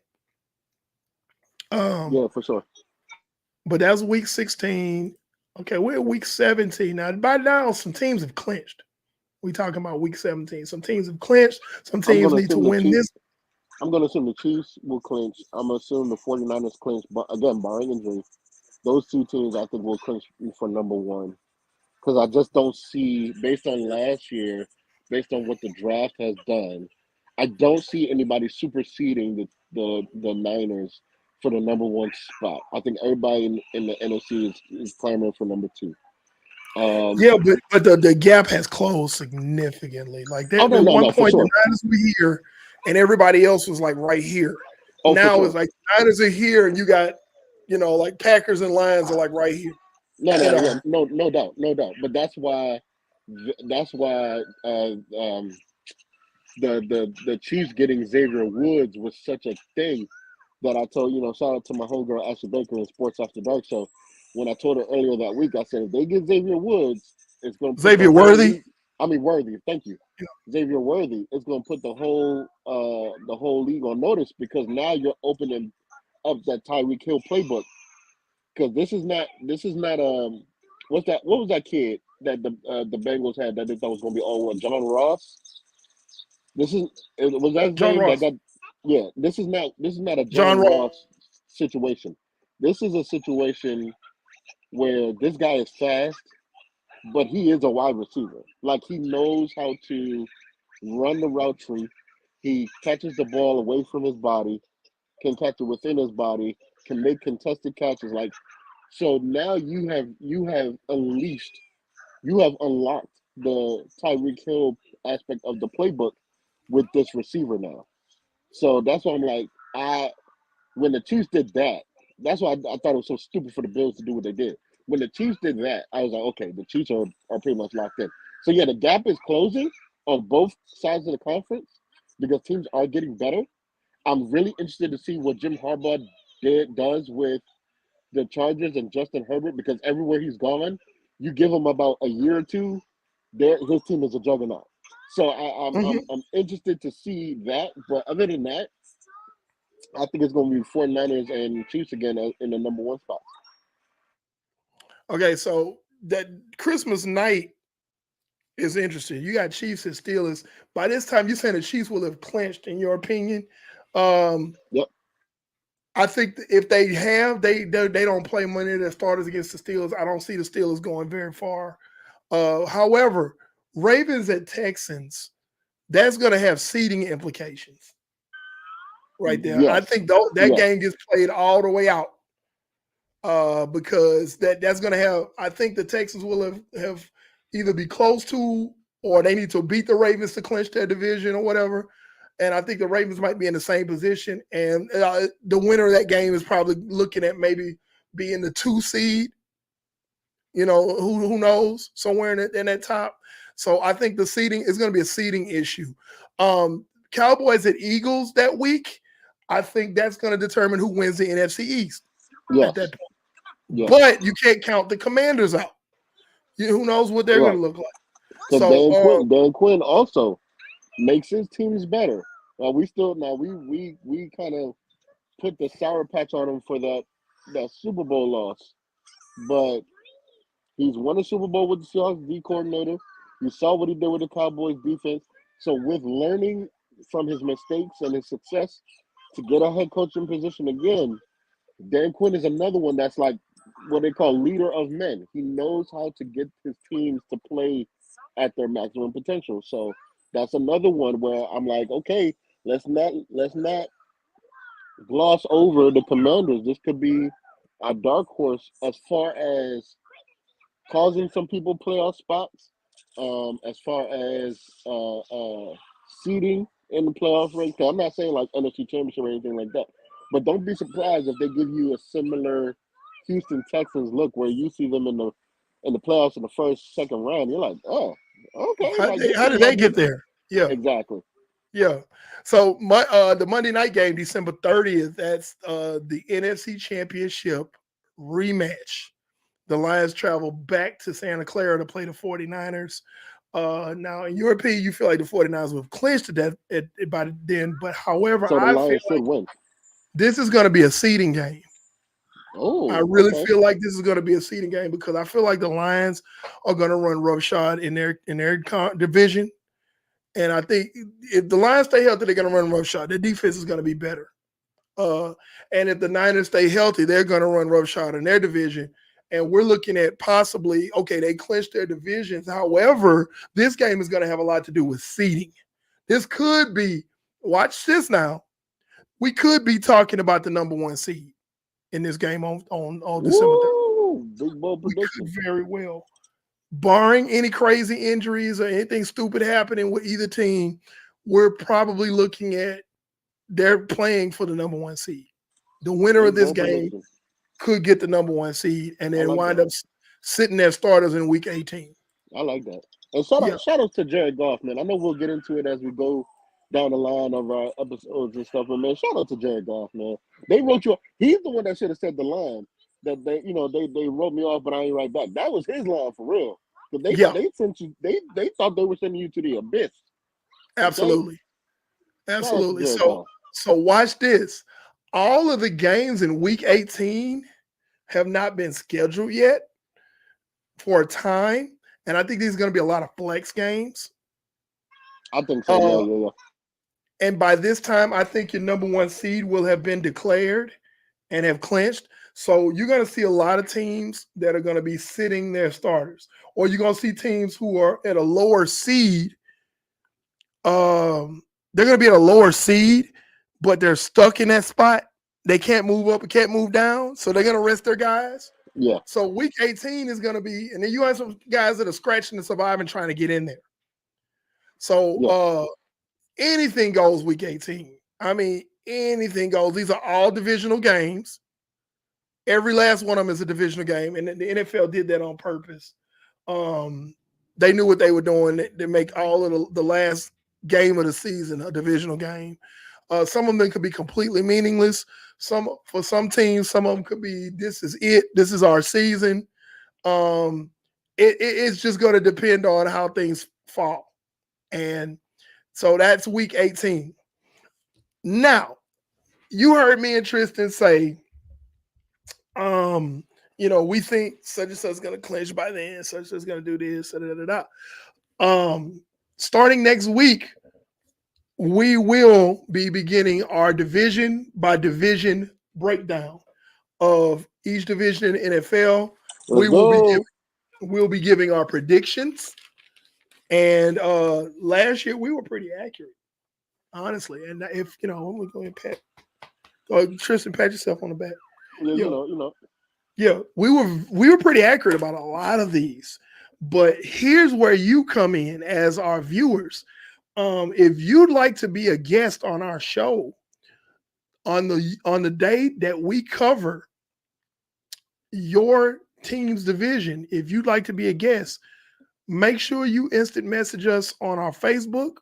Yeah, for sure. But that's week 16. Okay, we're at week 17. Now, by now, some teams have clinched. We're talking about week 17. Some teams have clinched. Some teams need to win this. I'm going to assume the Chiefs will clinch. I'm going to assume the 49ers clinch. But again, barring injury, those two teams I think will clinch for number one. Because I just don't see, based on last year, based on what the draft has done, I don't see anybody superseding the Niners for the number one spot. I think everybody in the NFC is clamoring for number two. Yeah, but the gap has closed significantly. Like at one point, the Niners were here, and everybody else was like right here. Now it's like Niners are here, and you got, like Packers and Lions are like right here. No doubt. But that's why the Chiefs getting Xavier Woods was such a thing that I told, shout out to my homegirl Ashley Baker in Sports After Dark Show. When I told her earlier that week, I said if they get Xavier Woods, it's going to Xavier Worthy. Worthy. Thank you, Xavier Worthy. It's going to put the whole league on notice because now you're opening up that Tyreek Hill playbook. Because this is not what was that kid that the Bengals had that they thought was going to be all world? John Ross. Was that his name? Ross. This is not a John Ross situation. This is a situation where this guy is fast, but he is a wide receiver. Like he knows how to run the route tree. He catches the ball away from his body, can catch it within his body, can make contested catches. Like so now you have unleashed, you have unlocked the Tyreek Hill aspect of the playbook with this receiver now. So that's why I'm like, when the Chiefs did that, that's why I thought it was so stupid for the Bills to do what they did. When the Chiefs did that, I was like, okay, the Chiefs are pretty much locked in. So yeah, the gap is closing on both sides of the conference because teams are getting better. I'm really interested to see what Jim Harbaugh does with the Chargers and Justin Herbert because everywhere he's gone, you give him about a year or two, his team is a juggernaut. So I'm interested to see that. But other than that, I think it's going to be 49ers and Chiefs again in the number one spot. Okay, so that Christmas night is interesting. You got Chiefs and Steelers. By this time, you're saying the Chiefs will have clinched, in your opinion. Yep. I think if they have, they don't play Monday their starters against the Steelers. I don't see the Steelers going very far. However, Ravens at Texans, that's going to have seeding implications right there. I Yes. think that Yes. game gets played all the way out because that's going to have. I think the Texans will have either be close to or they need to beat the Ravens to clinch their division or whatever. And I think the Ravens might be in the same position. And the winner of that game is probably looking at maybe being the 2 seed. You know, who knows, somewhere in that top. So I think the seeding is going to be a seeding issue. Cowboys at Eagles that week, I think that's going to determine who wins the NFC East Yes. at that point. Yes. But you can't count the Commanders out. Who knows what they're going to look like. Because So Dan Quinn also makes his teams better. We kind of put the sour patch on him for that Super Bowl loss, but he's won a Super Bowl with the Seahawks D coordinator. You saw what he did with the Cowboys defense. So with learning from his mistakes and his success to get a head coaching position again, Dan Quinn is another one that's like what they call leader of men. He knows how to get his teams to play at their maximum potential. So that's another one where I'm like, okay, let's not gloss over the Commanders. This could be a dark horse as far as causing some people playoff spots, as far as seeding in the playoff race. I'm not saying like NFC Championship or anything like that, but don't be surprised if they give you a similar Houston Texans look where you see them in the playoffs in the first, second round. You're like, oh, okay. how did they get there? Yeah, exactly. Yeah. So the Monday night game, December 30th, that's the NFC Championship rematch. The Lions travel back to Santa Clara to play the 49ers. Now, in your opinion, you feel like the 49ers will have clinched that by then. But however, So the I Lions feel should win. This is going to be a seeding game. Oh, I really feel like this is going to be a seeding game because I feel like the Lions are going to run roughshod in their division. And I think if the Lions stay healthy, they're going to run roughshod. Their defense is going to be better. And if the Niners stay healthy, they're going to run roughshod in their division. And we're looking at possibly, okay, they clinched their divisions. However, this game is going to have a lot to do with seeding. This could be, watch this now. We could be talking about the number 1 seed in this game on December 3rd. Big bold prediction. We could very well. Barring any crazy injuries or anything stupid happening with either team, we're probably looking at they're playing for the number 1 seed. The winner of this game could get the number 1 seed and then wind up sitting their starters in week 18. I like that. And shout out to Jared Goff, man. I know we'll get into it as we go down the line of our episodes and stuff, but man, shout out to Jared Goff, man. They wrote you. He's the one that should have said the line that they wrote me off, but I ain't right back. That was his line for real. They sent you. They thought they were sending you to the abyss. Absolutely, absolutely. So watch this. All of the games in week 18 have not been scheduled yet for a time, and I think these are going to be a lot of flex games. I think so. Yeah. And by this time, I think your number 1 seed will have been declared and have clinched. So you're going to see a lot of teams that are going to be sitting their starters, or you're going to see teams who are at a lower seed. They're going to be at a lower seed, but they're stuck in that spot. They can't move up and can't move down, so they're going to rest their guys. Yeah. So week 18 is going to be, and then you have some guys that are scratching and surviving, trying to get in there. So anything goes week 18. I mean, anything goes. These are all divisional games. Every last one of them is a divisional game, and the NFL did that on purpose. They knew what they were doing to make all of the last game of the season a divisional game. Some of them could be completely meaningless. For some teams, some of them could be, this is it. This is our season. It's just going to depend on how things fall. And so that's week 18. Now, you heard me and Tristan say, we think such and such is going to clinch by then, such and such is going to do this, Starting next week, we will be beginning our division by division breakdown of each division in the NFL. Let's go. We'll be giving our predictions. And last year we were pretty accurate, honestly. And if you know, I'm gonna go ahead, Tristan, pat yourself on the back. Yeah, you know. Yeah, we were pretty accurate about a lot of these. But here's where you come in as our viewers. If you'd like to be a guest on our show on the day that we cover your team's division, if you'd like to be a guest, make sure you instant message us on our Facebook,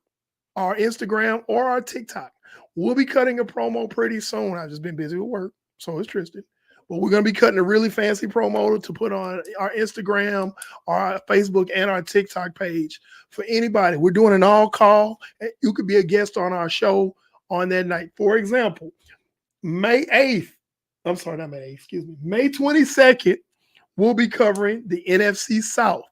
our Instagram, or our TikTok. We'll be cutting a promo pretty soon. I've just been busy with work, so is Tristan. But we're going to be cutting a really fancy promo to put on our Instagram, our Facebook, and our TikTok page for anybody. We're doing an all call. You could be a guest on our show on that night. For example, May 8th, I'm sorry, not May 8th, excuse me, May 22nd, we'll be covering the NFC South.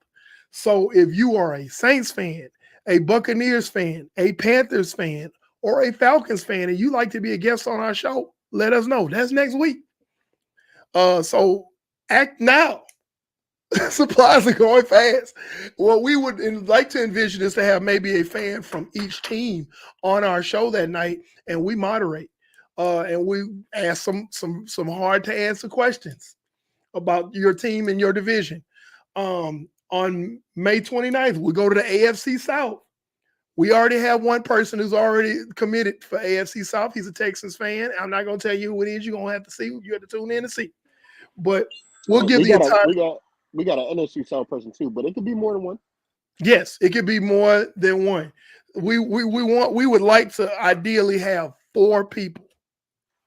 So if you are a Saints fan, a Buccaneers fan, a Panthers fan, or a Falcons fan, and you like to be a guest on our show, let us know. That's next week. So act now. Supplies are going fast. What we would like to envision is to have maybe a fan from each team on our show that night, and we moderate. And we ask some hard to answer questions about your team and your division. On May 29th, we go to the AFC South. We already have one person who's already committed for AFC South. He's a Texans fan. I'm not going to tell you who it is. You're going to have to see. You have to tune in and see. But we'll give the entire. We got an NFC South person too, but it could be more than one. Yes, it could be more than one. We would like to ideally have 4 people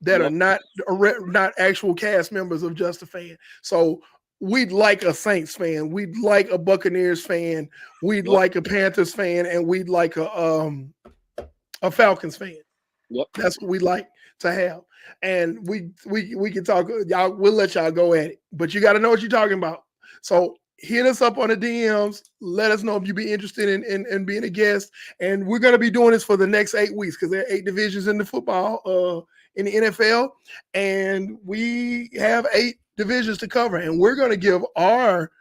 that are not actual cast members of Just a Fan. So we'd like a Saints fan, we'd like a Buccaneers fan, we'd like a Panthers fan, and we'd like a Falcons fan. Yep. That's what we like to have. And we can talk, y'all, we'll let y'all go at it. But you got to know what you're talking about. So hit us up on the DMs. Let us know if you'd be interested in being a guest. And we're going to be doing this for the next 8 weeks because there are 8 divisions in the football, in the NFL. And we have 8 divisions to cover. And we're going to give our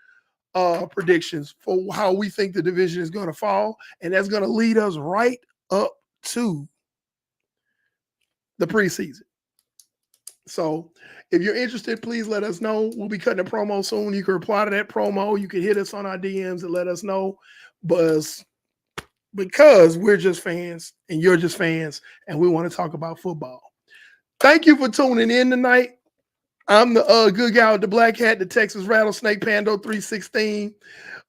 predictions for how we think the division is going to fall. And that's going to lead us right up to the preseason. So if you're interested, please let us know. We'll be cutting a promo soon. You can reply to that promo. You can hit us on our DMs and let us know. Because we're just fans and you're just fans and we want to talk about football. Thank you for tuning in tonight. I'm the good guy with the black hat, the Texas Rattlesnake Pando 316.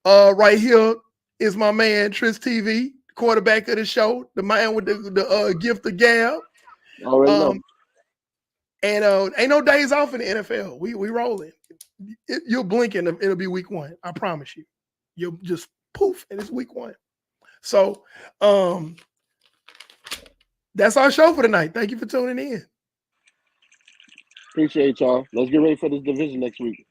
Right here is my man, Tris TV, quarterback of the show, the man with the gift of gab. Already know. And ain't no days off in the NFL. We rolling. You'll blink and it'll be week 1. I promise you. You'll just poof and it's week 1. So that's our show for tonight. Thank you for tuning in. Appreciate y'all. Let's get ready for this division next week.